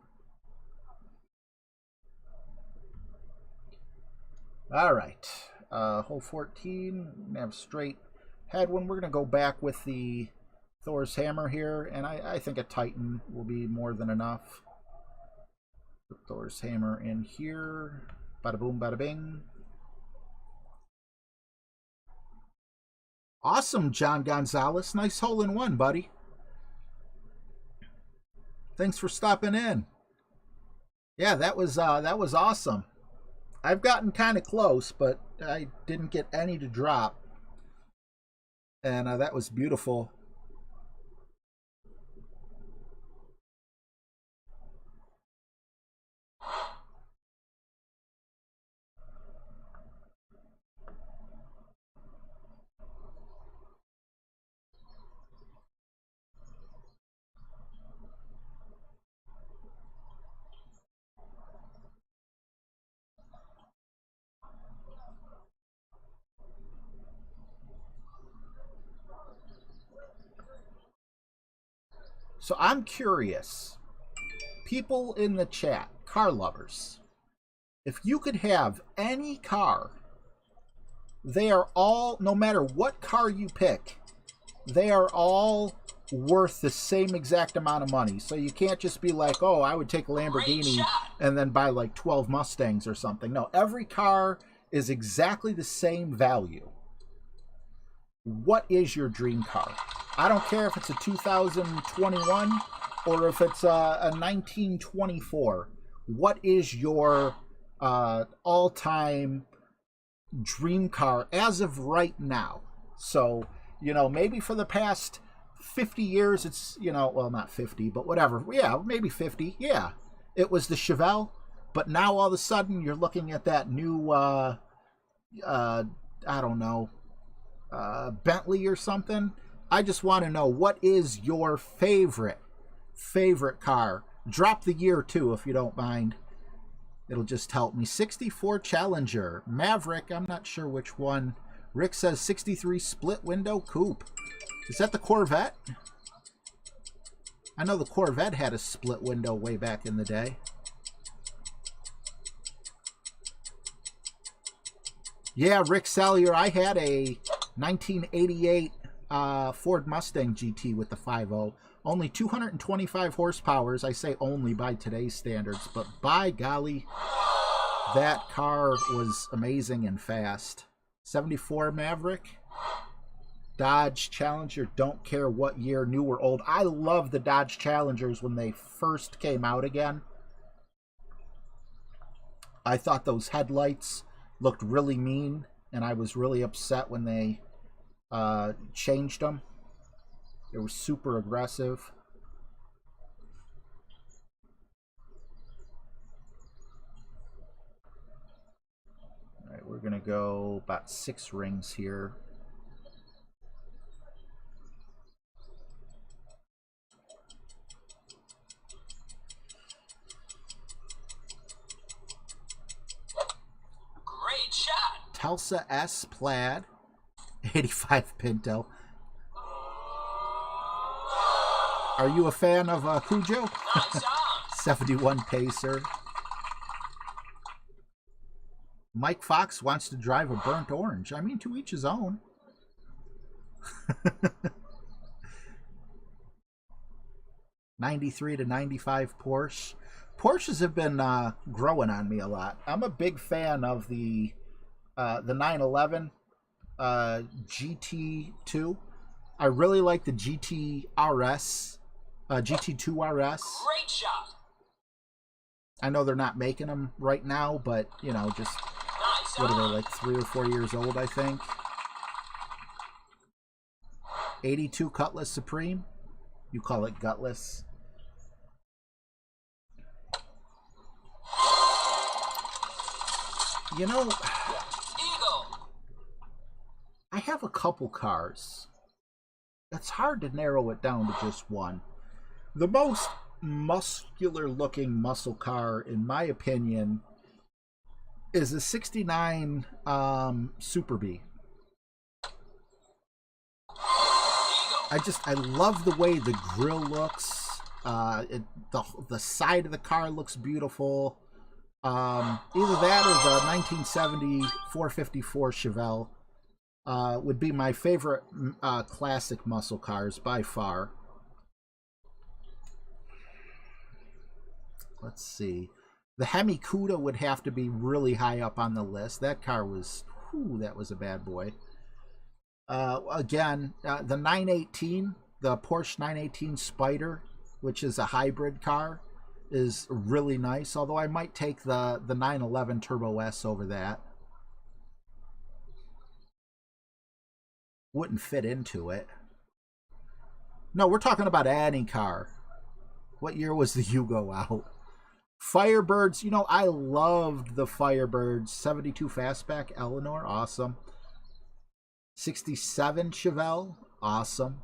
All right. Hole 14, we're going to have straight headwind. We're going to go back with the Thor's hammer here, and I think a Titan will be more than enough. Put Thor's hammer in here. Bada boom, bada bing. Awesome, John Gonzalez. Nice hole in one, buddy. Thanks for stopping in. Yeah, that was awesome. I've gotten kind of close, but I didn't get any to drop. And that was beautiful. So I'm curious, people in the chat, car lovers, if you could have any car, they are all, no matter what car you pick, they are all worth the same exact amount of money. So you can't just be like, oh, I would take a Lamborghini and then buy like 12 Mustangs or something. No, every car is exactly the same value. What is your dream car? I don't care if it's a 2021 or if it's a 1924. What is your all-time dream car as of right now? So, you know, maybe for the past 50 years, it's, you know, well, not 50, but whatever. Yeah, maybe 50. Yeah, it was the Chevelle. But now all of a sudden you're looking at that new, I don't know, Bentley or something. I just want to know, what is your favorite car? Drop the year too, if you don't mind. It'll just help me. 64 Challenger. Maverick, I'm not sure which one. Rick says 63 split window coupe. Is that the Corvette? I know the Corvette had a split window way back in the day. Yeah, Rick Sallier, I had a 1988 Ford Mustang GT with the 5.0. Only 225 horsepowers. I say only by today's standards, but by golly, that car was amazing and fast. 74 Maverick. Dodge Challenger, don't care what year, new or old. I love the Dodge Challengers when they first came out again. I thought those headlights looked really mean, and I was really upset when they changed them. It was super aggressive. All right, we're gonna go about 6 rings here. Great shot. Tulsa S Plaid, 85 Pinto. Are you a fan of Cujo? Nice on. 71 Pacer. Mike Fox wants to drive a burnt orange. I mean, to each his own. 93 to 95 Porsche. Porsches have been growing on me a lot. I'm a big fan of the 911 GT2. I really like the GT2 RS. Great shot. I know they're not making them right now, but, you know, just, Nice what are on. they, like 3 or 4 years old, I think. 82 Cutlass Supreme. You call it Gutless. You know, Eagle. I have a couple cars. It's hard to narrow it down to just one. The most muscular looking muscle car, in my opinion, is a 69 Super B. I love the way the grill looks. The side of the car looks beautiful. Either that or the 1970 454 Chevelle would be my favorite classic muscle cars by far. Let's see. The Hemi Cuda would have to be really high up on the list. That car was, whew, that was a bad boy. Again, the 918, the Porsche 918 Spyder, which is a hybrid car, is really nice. Although I might take the 911 Turbo S over that. Wouldn't fit into it. No, we're talking about any car. What year was the Yugo out? Firebirds, you know, I loved the Firebirds. 72 Fastback Eleanor, awesome. 67 Chevelle, awesome.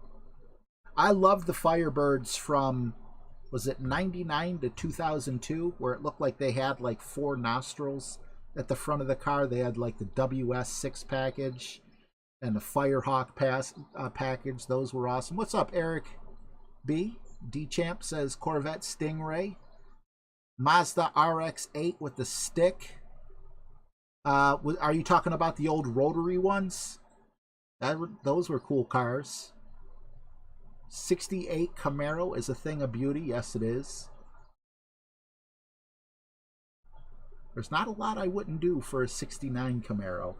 I loved the Firebirds from, was it 99 to 2002, where it looked like they had like 4 nostrils at the front of the car. They had like the WS6 package and the Firehawk package. Those were awesome. What's up, Eric B? D-Champ says Corvette Stingray. Mazda RX-8 with the stick. Are you talking about the old rotary ones? Those were cool cars. 68 Camaro is a thing of beauty. Yes, it is. There's not a lot I wouldn't do for a 69 Camaro.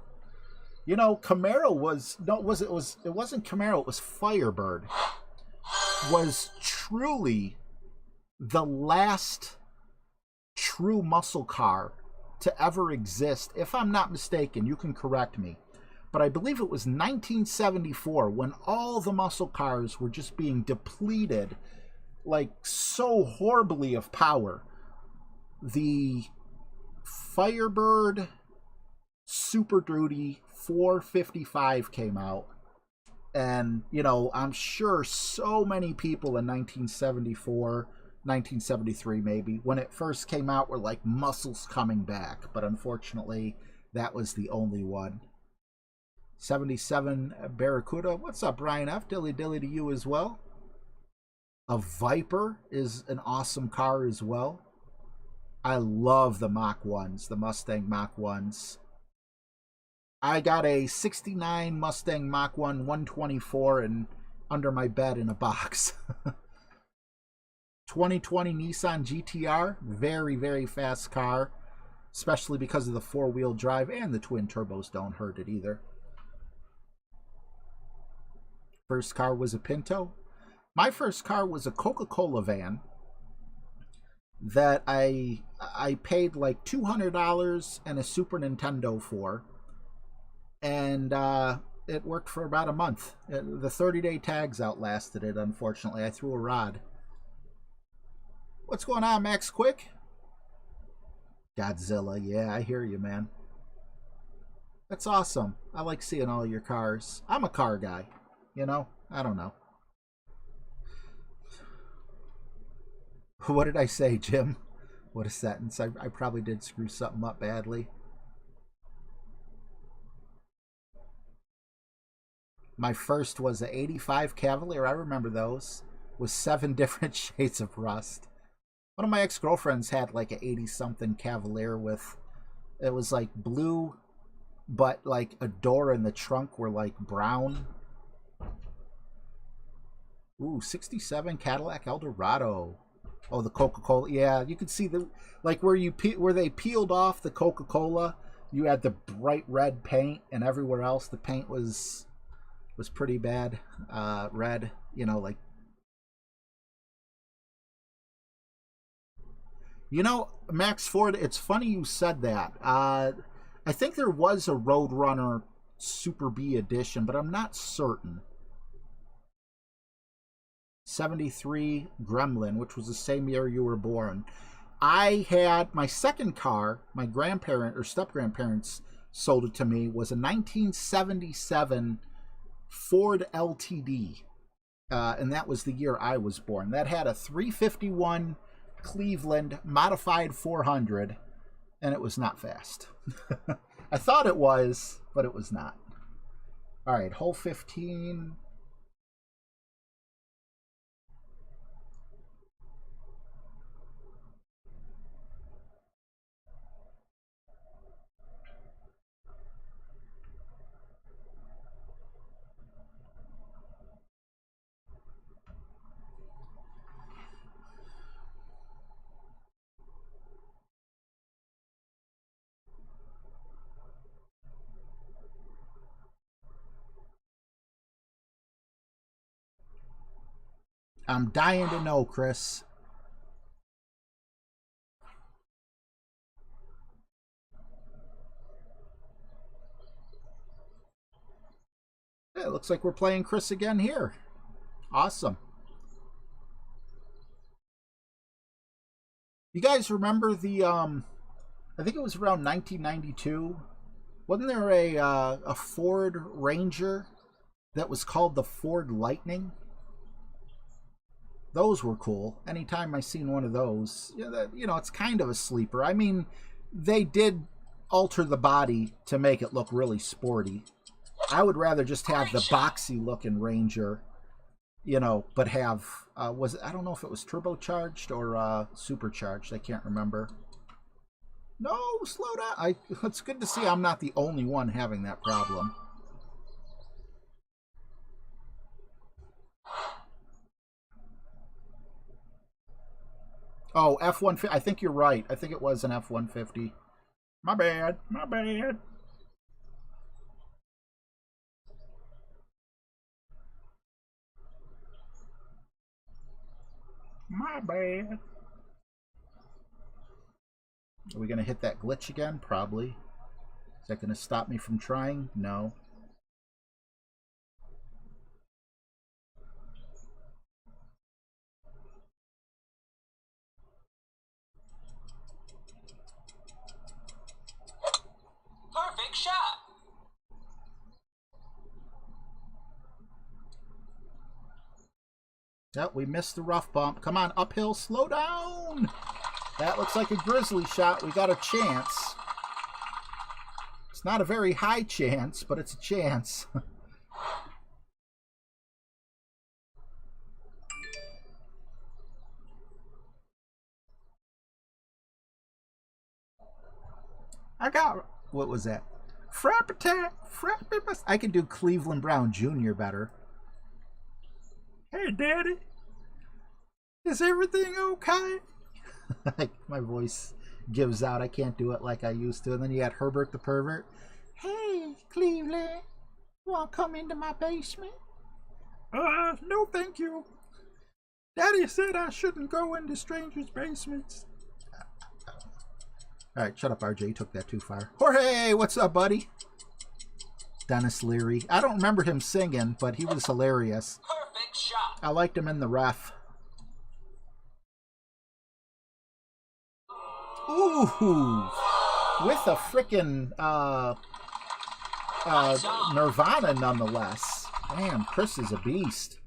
You know, Camaro was, no, it wasn't Camaro, it was Firebird. Was truly the last true muscle car to ever exist. If I'm not mistaken, you can correct me, but I believe it was 1974 when all the muscle cars were just being depleted like so horribly of power. The Firebird Super Duty 455 came out, and you know, I'm sure so many people in 1974, 1973 maybe, when it first came out, were like, muscles coming back, but unfortunately that was the only one. 77 Barracuda, what's up, Brian F? Dilly dilly to you as well. A Viper is an awesome car as well. I love the Mach 1s, the Mustang Mach 1s. I got a 69 Mustang Mach 1 124 and under my bed in a box. 2020 Nissan GTR, very, very fast car, especially because of the 4-wheel drive, and the twin turbos don't hurt it either. First car was a Pinto. My first car was a Coca-Cola van that I paid like $200 and a Super Nintendo for, and it worked for about a month. The 30-day tags outlasted it, unfortunately. I threw a rod. What's going on, Max Quick? Godzilla, yeah, I hear you, man. That's awesome. I like seeing all your cars. I'm a car guy, you know? I don't know. What did I say, Jim? What a sentence. I probably did screw something up badly. My first was an 85 Cavalier. I remember those. With 7 different shades of rust. One of my ex-girlfriends had like an 80-something Cavalier with, it was like blue, but like a door and the trunk were like brown. Ooh, 67 Cadillac Eldorado. Oh, the Coca-Cola. Yeah, you could see the, like where they peeled off the Coca-Cola, you had the bright red paint, and everywhere else the paint was was pretty bad. Red, you know, like, you know, Max Ford, it's funny you said that. I think there was a Roadrunner Super B edition, but I'm not certain. 73 Gremlin, which was the same year you were born. I had my second car, my grandparent or step-grandparents sold it to me, was a 1977 Ford LTD. And that was the year I was born. That had a 351 Cleveland modified 400, and it was not fast. I thought it was, but it was not. All right, hole 15. I'm dying to know, Chris. Yeah, it looks like we're playing Chris again here. Awesome. You guys remember the, I think it was around 1992. Wasn't there a Ford Ranger that was called the Ford Lightning? Those were cool. Anytime I seen one of those, you know, it's kind of a sleeper. I mean, they did alter the body to make it look really sporty. I would rather just have the boxy looking Ranger, you know, but have, I don't know if it was turbocharged or supercharged. I can't remember. No, slow down. It's good to see I'm not the only one having that problem. Oh, F-150. I think you're right. I think it was an F-150. My bad. My bad. My bad. Are we going to hit that glitch again? Probably. Is that going to stop me from trying? No. Perfect shot. Yep, we missed the rough bump. Come on, uphill, slow down. That looks like a Grizzly shot. We got a chance. It's not a very high chance, but it's a chance. I got, what was that? Frap attack, I can do Cleveland Brown Jr. better. Hey, Daddy. Is everything okay? My voice gives out. I can't do it like I used to. And then you got Herbert the Pervert. Hey, Cleveland. You want to come into my basement? No thank you. Daddy said I shouldn't go into strangers' basements. Alright, shut up, RJ. You took that too far. Jorge, what's up, buddy? Dennis Leary. I don't remember him singing, but he was hilarious. Perfect shot. I liked him in The Ref. Ooh, with a frickin' Nirvana, nonetheless. Damn, Chris is a beast.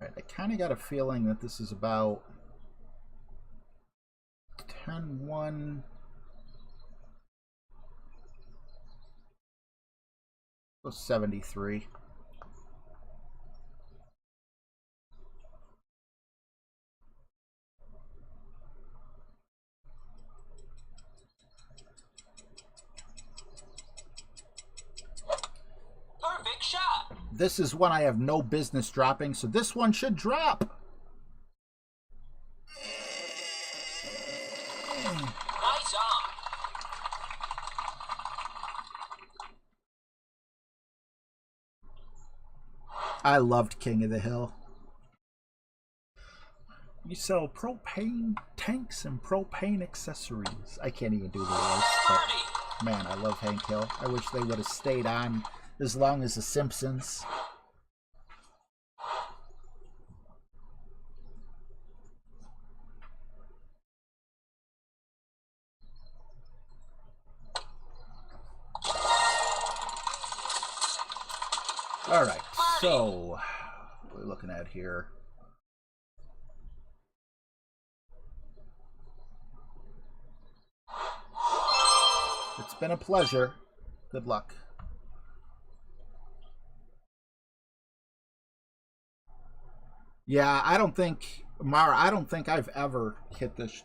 All right, I kind of got a feeling that this is about 10-1. 73. Perfect This is one I have no business dropping, so this one should drop. Nice on. I loved King of the Hill. You sell propane tanks and propane accessories. I can't even do the voice, but man, I love Hank Hill. I wish they would have stayed on as long as The Simpsons. All right, so what are we looking at here? It's been a pleasure. Good luck. Yeah, I don't think, Mara, I don't think I've ever hit this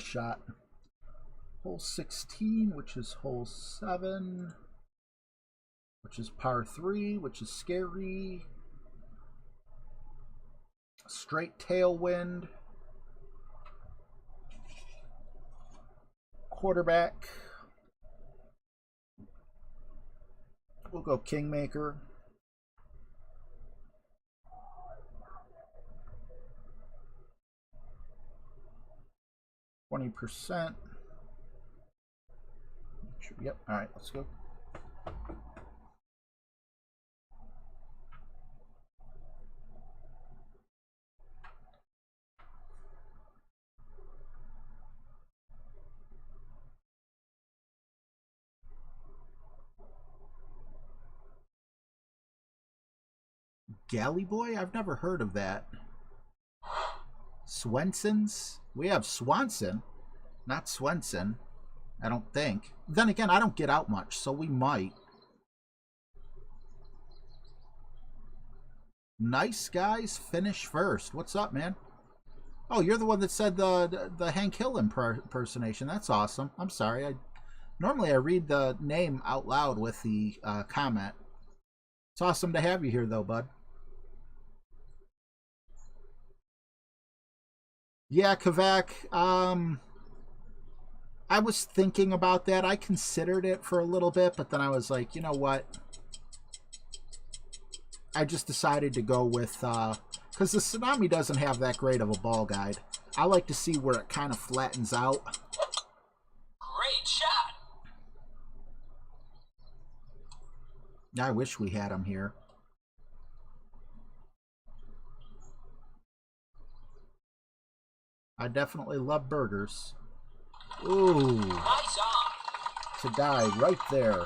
shot. Hole 16, which is hole 7, which is par 3, which is scary. Straight tailwind. Quarterback. We'll go Kingmaker. %. Yep. All right, let's go. Galley Boy? I've never heard of that. Swenson's? We have Swanson, not Swenson, I don't think. Then again, I don't get out much, so we might. Nice guys finish first. What's up, man? Oh, you're the one that said the Hank Hill impersonation. That's awesome. I'm sorry. Normally I read the name out loud with the comment. It's awesome to have you here, though, bud. Yeah, Kavak. I was thinking about that. I considered it for a little bit, but then I was like, you know what? I just decided to go with, because the Tsunami doesn't have that great of a ball guide. I like to see where it kind of flattens out. Great shot. I wish we had him here. I definitely love burgers. Ooh. Nice on. To die right there.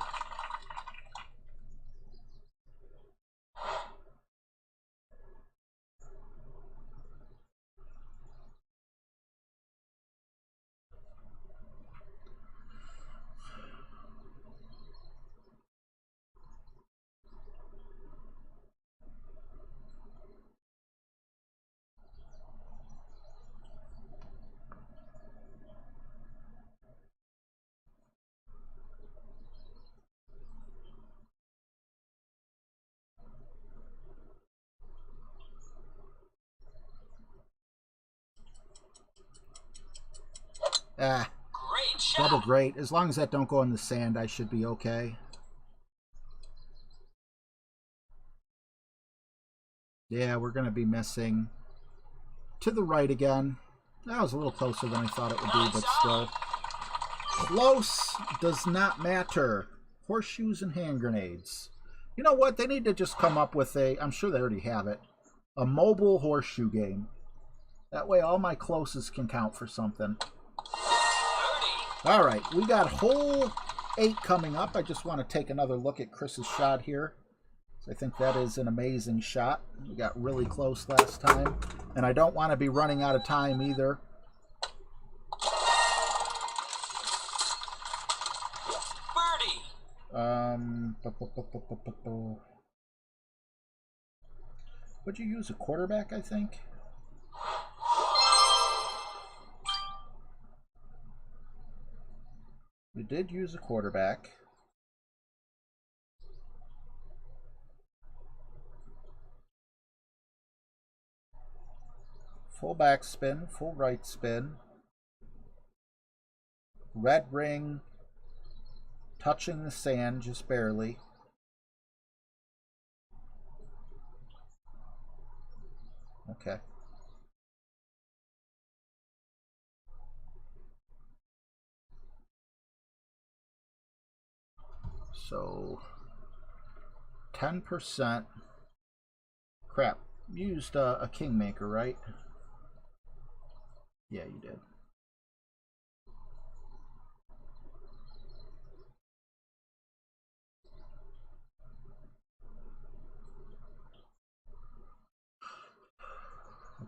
Ah, Great shot. double great. As long as that don't go in the sand, I should be okay. Yeah, we're going to be missing to the right again. That was a little closer than I thought it would be, but still. Close does not matter. Horseshoes and hand grenades. You know what? They need to just come up with a, I'm sure they already have it, a mobile horseshoe game. That way all my closes can count for something. 30. All right, we got hole 8 coming up. I just want to take another look at Chris's shot here. I think that is an amazing shot. We got really close last time. And I don't want to be running out of time either. Birdie. Would you use a quarterback, I think? We did use a quarterback. Full back spin, full right spin. Red ring touching the sand just barely. Okay. So 10%. Crap. You used a kingmaker, right? Yeah, you did.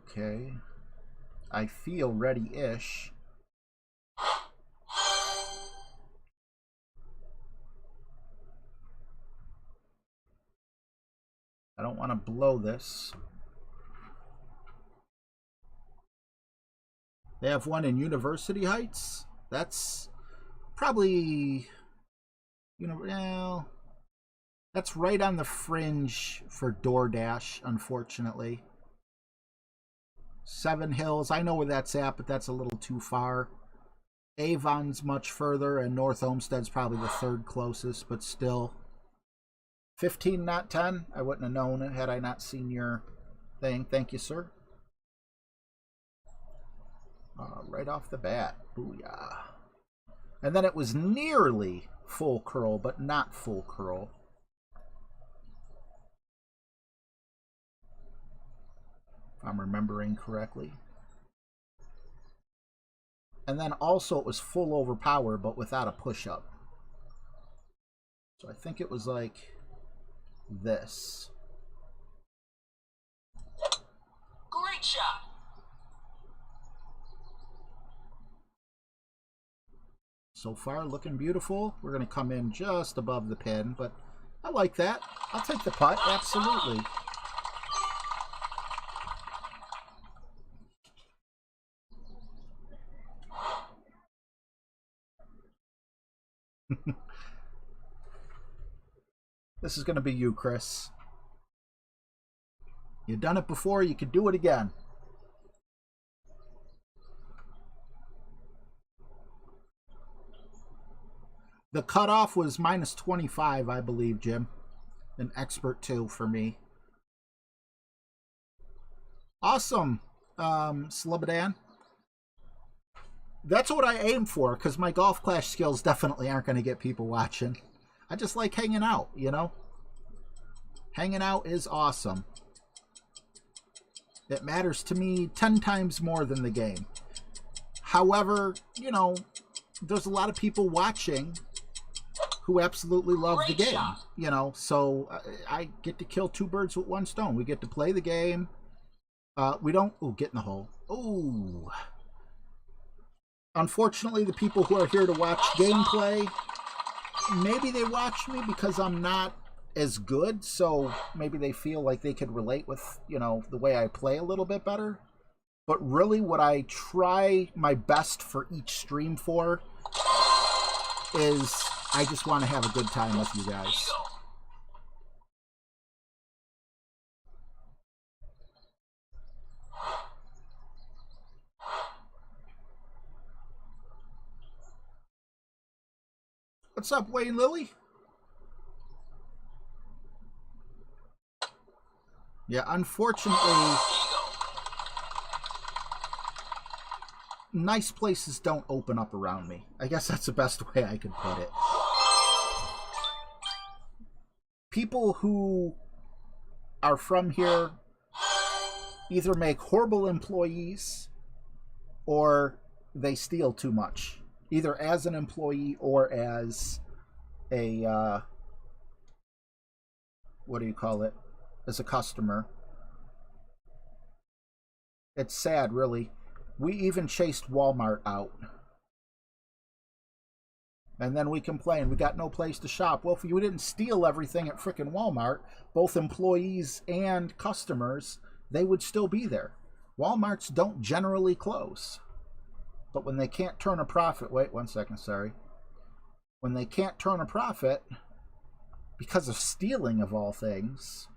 Okay. I feel ready-ish. I don't want to blow this. They have one in University Heights. That's probably, you know, well, that's right on the fringe for DoorDash, unfortunately. Seven Hills, I know where that's at, but that's a little too far. Avon's much further, and North Olmsted's probably the third closest, but still. 15, not 10. I wouldn't have known it had I not seen your thing. Thank you, sir. Right off the bat. Booyah. And then it was nearly full curl, but not full curl. If I'm remembering correctly. And then also it was full overpower, but without a push-up. So I think it was like this. Great shot. So far, looking beautiful. We're going to come in just above the pin, but I like that. I'll take the putt, absolutely. This is going to be you, Chris. You've done it before, you could do it again. The cutoff was minus 25, I believe, Jim. An expert too for me. Awesome, Slobodan. That's what I aim for, because my golf clash skills definitely aren't going to get people watching. I just like hanging out, you know? Hanging out is awesome. It matters to me 10 times more than the game. However, you know, there's a lot of people watching who absolutely love the game, you know, so I get to kill two birds with one stone. We get to play the game. We don't, oh, get in the hole. Oh. Unfortunately, the people who are here to watch gameplay, maybe they watch me because I'm not as good, so maybe they feel like they could relate with, you know, the way I play a little bit better. But really what I try my best for each stream for is I just want to have a good time with you guys. What's up, Wayne Lilly? Yeah, unfortunately, nice places don't open up around me. I guess that's the best way I could put it. People who are from here either make horrible employees or they steal too much. Either as an employee or as a, what do you call it? As a customer. It's sad, really. We even chased Walmart out. And then we complain, we got no place to shop. Well, if you didn't steal everything at frickin' Walmart, both employees and customers, they would still be there. Walmarts don't generally close. But when they can't turn a profit, wait 1 second, sorry. When they can't turn a profit because of stealing of all things,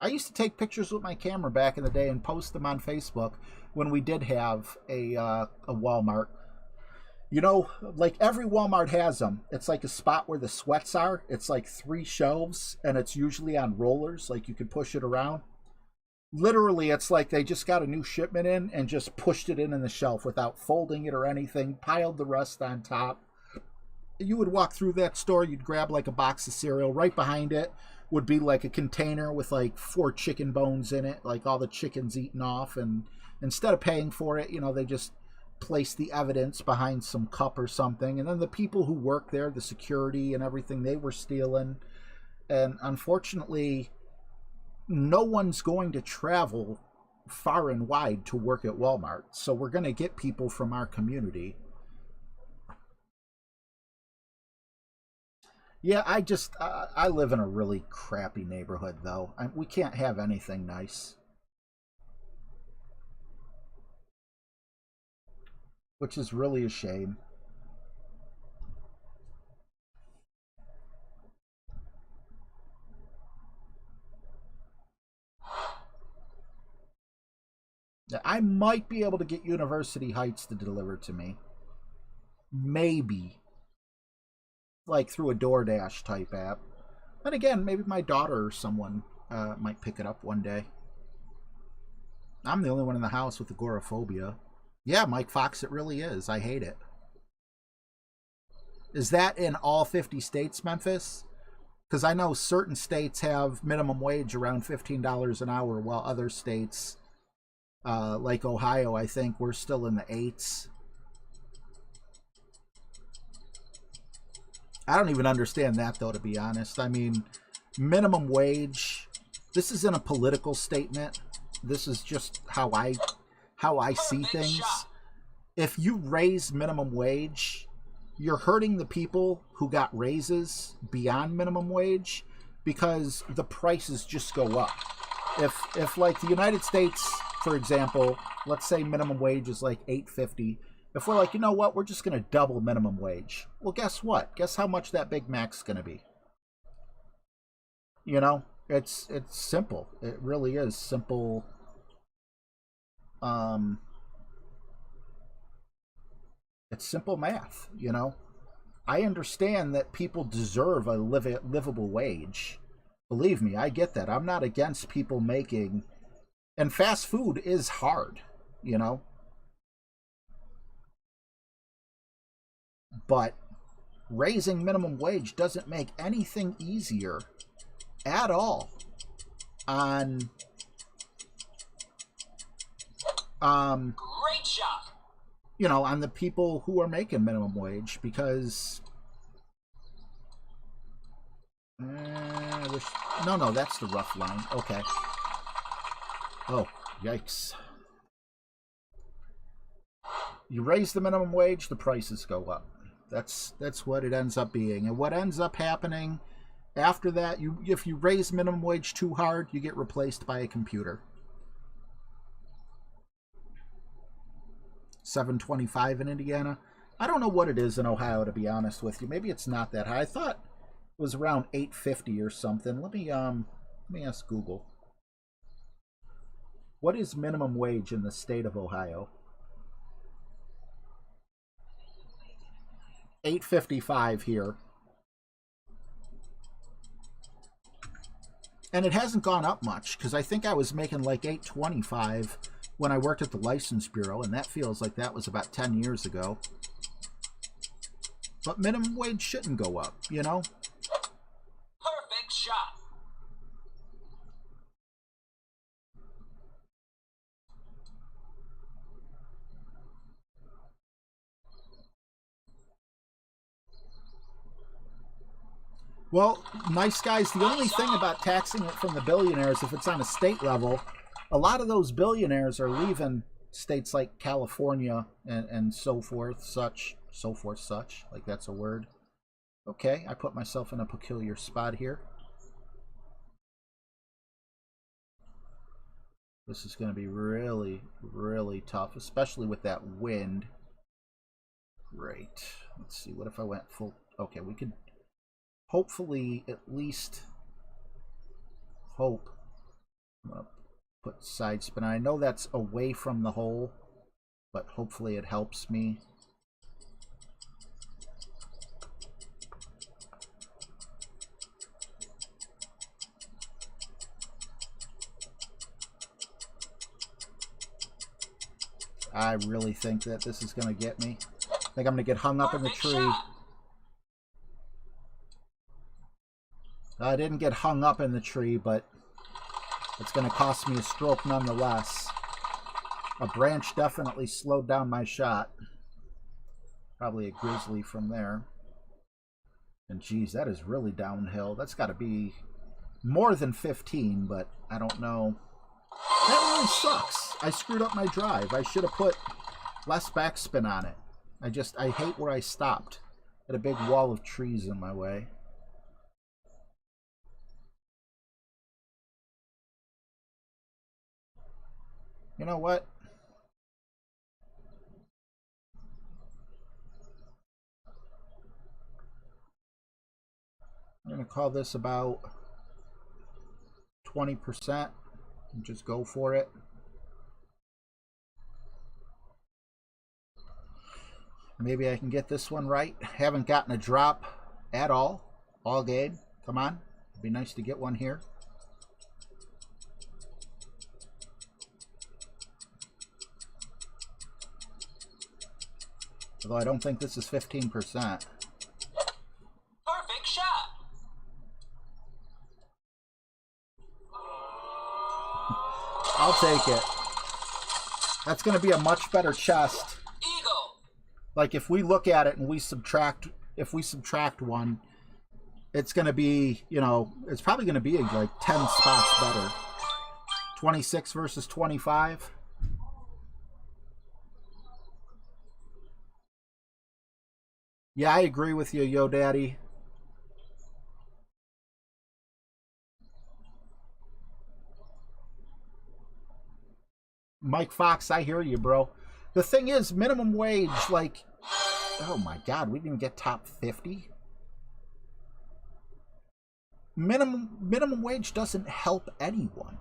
I used to take pictures with my camera back in the day and post them on Facebook when we did have a Walmart. You know, like every Walmart has them. It's like a spot where the sweats are. It's like 3 shelves, and it's usually on rollers, like you can push it around. Literally, it's like they just got a new shipment in and just pushed it in the shelf without folding it or anything, piled the rest on top. You would walk through that store, you'd grab like a box of cereal. Right behind it would be like a container with like 4 chicken bones in it, like all the chickens eaten off. And instead of paying for it, you know, they just place the evidence behind some cup or something. And then the people who work there, the security and everything, they were stealing. And unfortunately, no one's going to travel far and wide to work at Walmart. So we're going to get people from our community. Yeah, I live in a really crappy neighborhood, though. We can't have anything nice. Which is really a shame. I might be able to get University Heights to deliver to me. Maybe. Like through a DoorDash type app. And again, maybe my daughter or someone might pick it up one day. I'm the only one in the house with agoraphobia. Yeah, Mike Fox, it really is. I hate it. Is that in all 50 states, Memphis? Because I know certain states have minimum wage around $15 an hour, while other states, like Ohio, I think, we're still in the 8s. I don't even understand that, though, to be honest. I mean, minimum wage, this isn't a political statement. This is just how I see things. If you raise minimum wage, you're hurting the people who got raises beyond minimum wage because the prices just go up. If like the United States, for example, let's say minimum wage is like $8.50. If we're like, you know what, we're just going to double minimum wage. Well, guess what? Guess how much that Big Mac's going to be? You know, it's simple. It really is simple. It's simple math, you know. I understand that people deserve a livable wage. Believe me, I get that. I'm not against people making... And fast food is hard, you know. But raising minimum wage doesn't make anything easier at all on Great shot. you know, on the people who are making minimum wage, because no, that's the rough line. Okay. Oh, yikes. You raise the minimum wage, the prices go up. That's what it ends up being. And what ends up happening after that, if you raise minimum wage too hard, you get replaced by a computer. $7.25 in Indiana. I don't know what it is in Ohio, to be honest with you. Maybe it's not that high. I thought it was around $8.50 or something. Let me ask Google. What is minimum wage in the state of Ohio? $8.55 here. And it hasn't gone up much, because I think I was making like $8.25 when I worked at the License Bureau, and that feels like that was about 10 years ago. But minimum wage shouldn't go up, you know? Perfect shot. Well, nice guys, the only thing about taxing it from the billionaires, if it's on a state level, a lot of those billionaires are leaving states like California and so forth, such, like that's a word. Okay, I put myself in a peculiar spot here. This is going to be really, really tough, especially with that wind. Great. Let's see, what if I went full... Okay, we could hopefully at least hope I'm going to put side spin. I know that's away from the hole, but hopefully it helps me. I really think that this is going to get me. I think I'm going to get hung up in the tree. I didn't get hung up in the tree, but it's going to cost me a stroke nonetheless. A branch definitely slowed down my shot. Probably a grizzly from there. And geez, that is really downhill. That's got to be more than 15, but I don't know. That really sucks. I screwed up my drive. I should have put less backspin on it. I hate where I stopped. Had a big wall of trees in my way. You know what? I'm going to call this about 20% and just go for it. Maybe I can get this one right. Haven't gotten a drop at all game. Come on. It'd be nice to get one here. Although I don't think this is 15%. Perfect shot. I'll take it. That's going to be a much better chest. Eagle. Like if we look at it and we subtract, if we subtract one, it's going to be, you know, it's probably going to be like 10 spots better. 26 versus 25. Yeah, I agree with you, Yo Daddy. Mike Fox, I hear you, bro. The thing is, minimum wage, like, oh my God, we didn't even get top 50. Minimum wage doesn't help anyone.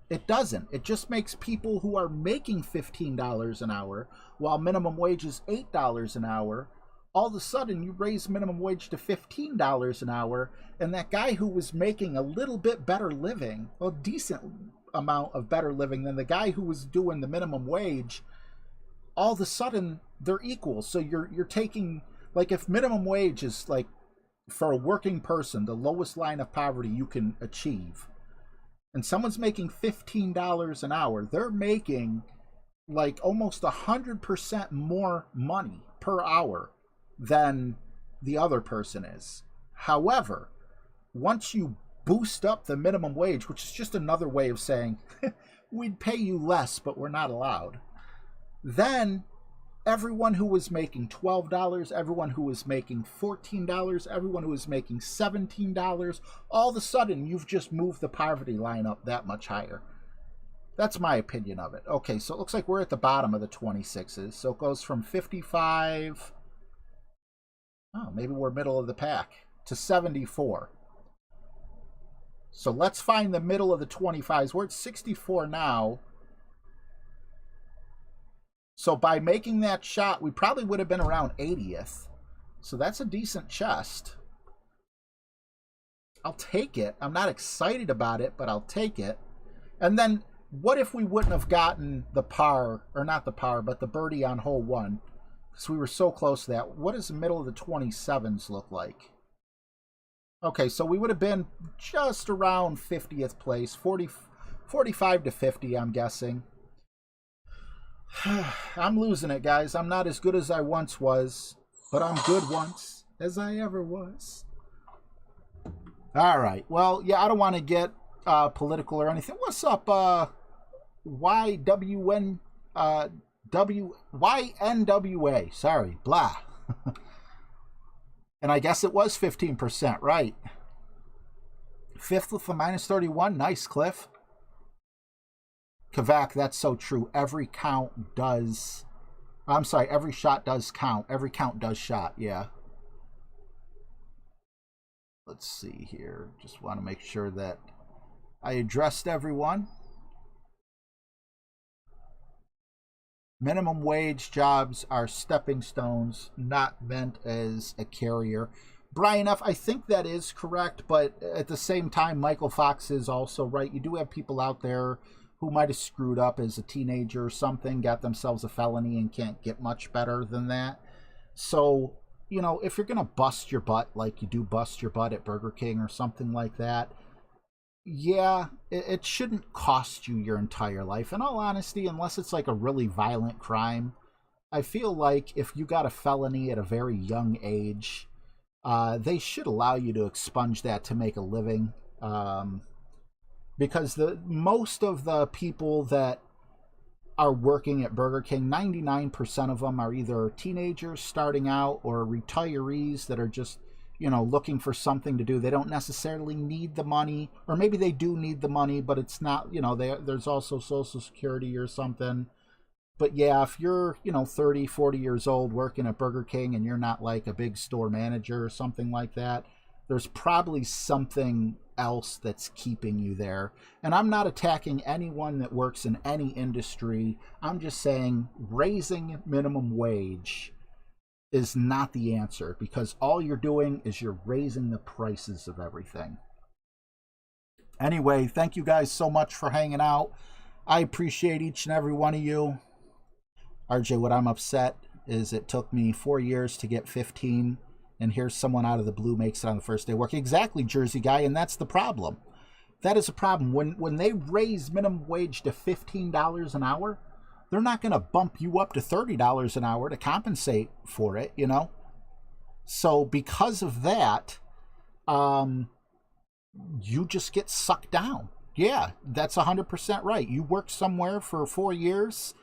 It doesn't. It just makes people who are making $15 an hour, while minimum wage is $8 an hour, all of a sudden you raise minimum wage to $15 an hour, and that guy who was making a little bit better living, a decent amount of better living than the guy who was doing the minimum wage, all of a sudden they're equal. So you're taking, like, if minimum wage is like for a working person the lowest line of poverty you can achieve, and someone's making $15 an hour, they're making like almost 100% more money per hour than the other person is. However, once you boost up the minimum wage, which is just another way of saying we'd pay you less, but we're not allowed, then everyone who was making $12, everyone who was making $14, everyone who was making $17, all of a sudden you've just moved the poverty line up that much higher. That's my opinion of it. Okay, so it looks like we're at the bottom of the 26s. So it goes from 55... oh, maybe we're middle of the pack, to 74. So let's find the middle of the 25s. We're at 64 now. So by making that shot, we probably would have been around 80th. So that's a decent chest. I'll take it. I'm not excited about it, but I'll take it. And then what if we wouldn't have gotten the par, or not the par, but the birdie on hole 1? Because we were so close to that. What does the middle of the 27s look like? Okay, so we would have been just around 50th place. 45 to 50, I'm guessing. I'm losing it, guys. I'm not as good as I once was, but I'm good once as I ever was. All right. Well, yeah, I don't want to get political or anything. What's up, YNWA? Sorry, blah. And I guess it was 15%, right? Fifth with a minus 31. Nice, Cliff. Kavak, that's so true. Every count does... I'm sorry, every shot does count. Every count does shot, yeah. Let's see here. Just want to make sure that I addressed everyone. Minimum wage jobs are stepping stones, not meant as a carrier. Brian F., I think that is correct, but at the same time, Michael Fox is also right. You do have people out there who might have screwed up as a teenager or something, got themselves a felony, and can't get much better than that. So, you know, if you're going to bust your butt like you do bust your butt at Burger King or something like that, yeah, it shouldn't cost you your entire life. In all honesty, unless it's like a really violent crime, I feel like if you got a felony at a very young age, they should allow you to expunge that to make a living, because most of the people that are working at Burger King, 99% of them are either teenagers starting out or retirees that are just, you know, looking for something to do. They don't necessarily need the money, or maybe they do need the money, but it's not, you know, there's also Social Security or something. But yeah, if you're, you know, 30, 40 years old working at Burger King and you're not like a big store manager or something like that, there's probably something else that's keeping you there. And I'm not attacking anyone that works in any industry. I'm just saying raising minimum wage is not the answer, because all you're doing is you're raising the prices of everything. Anyway, thank you guys so much for hanging out. I appreciate each and every one of you. RJ, what I'm upset is it took me 4 years to get 15, and here's someone out of the blue makes it on the first day of work. Exactly, Jersey guy, and that's the problem. That is a problem. When they raise minimum wage to $15 an hour, they're not going to bump you up to $30 an hour to compensate for it, you know? So because of that, you just get sucked down. Yeah, that's 100% right. You work somewhere for 4 years,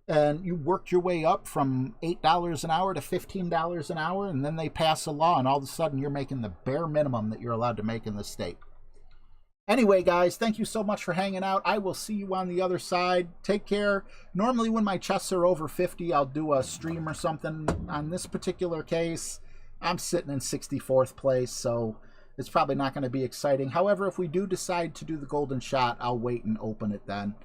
and you worked your way up from $8 an hour to $15 an hour, and then they pass a law, and all of a sudden you're making the bare minimum that you're allowed to make in the state. Anyway, guys, thank you so much for hanging out. I will see you on the other side. Take care. Normally, when my chests are over 50, I'll do a stream or something. On this particular case, I'm sitting in 64th place, so it's probably not going to be exciting. However, if we do decide to do the golden shot, I'll wait and open it then.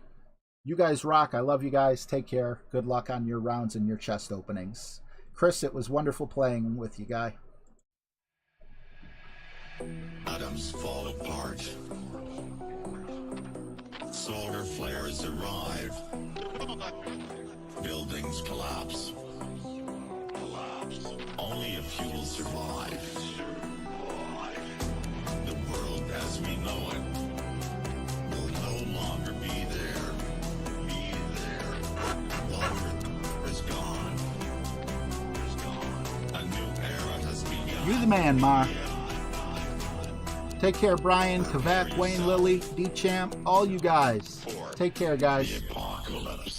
You guys rock. I love you guys. Take care. Good luck on your rounds and your chest openings. Chris, it was wonderful playing with you, guy. Atoms fall apart. Solar flares arrive. Buildings collapse. Only a few will survive. The world as we know it will no longer be there. Water is gone. A new era has begun. You're the man, Ma. Take care, Brian, Kavak, Wayne, Lily, D-Champ, all you guys. Take care, guys. The apocalypse.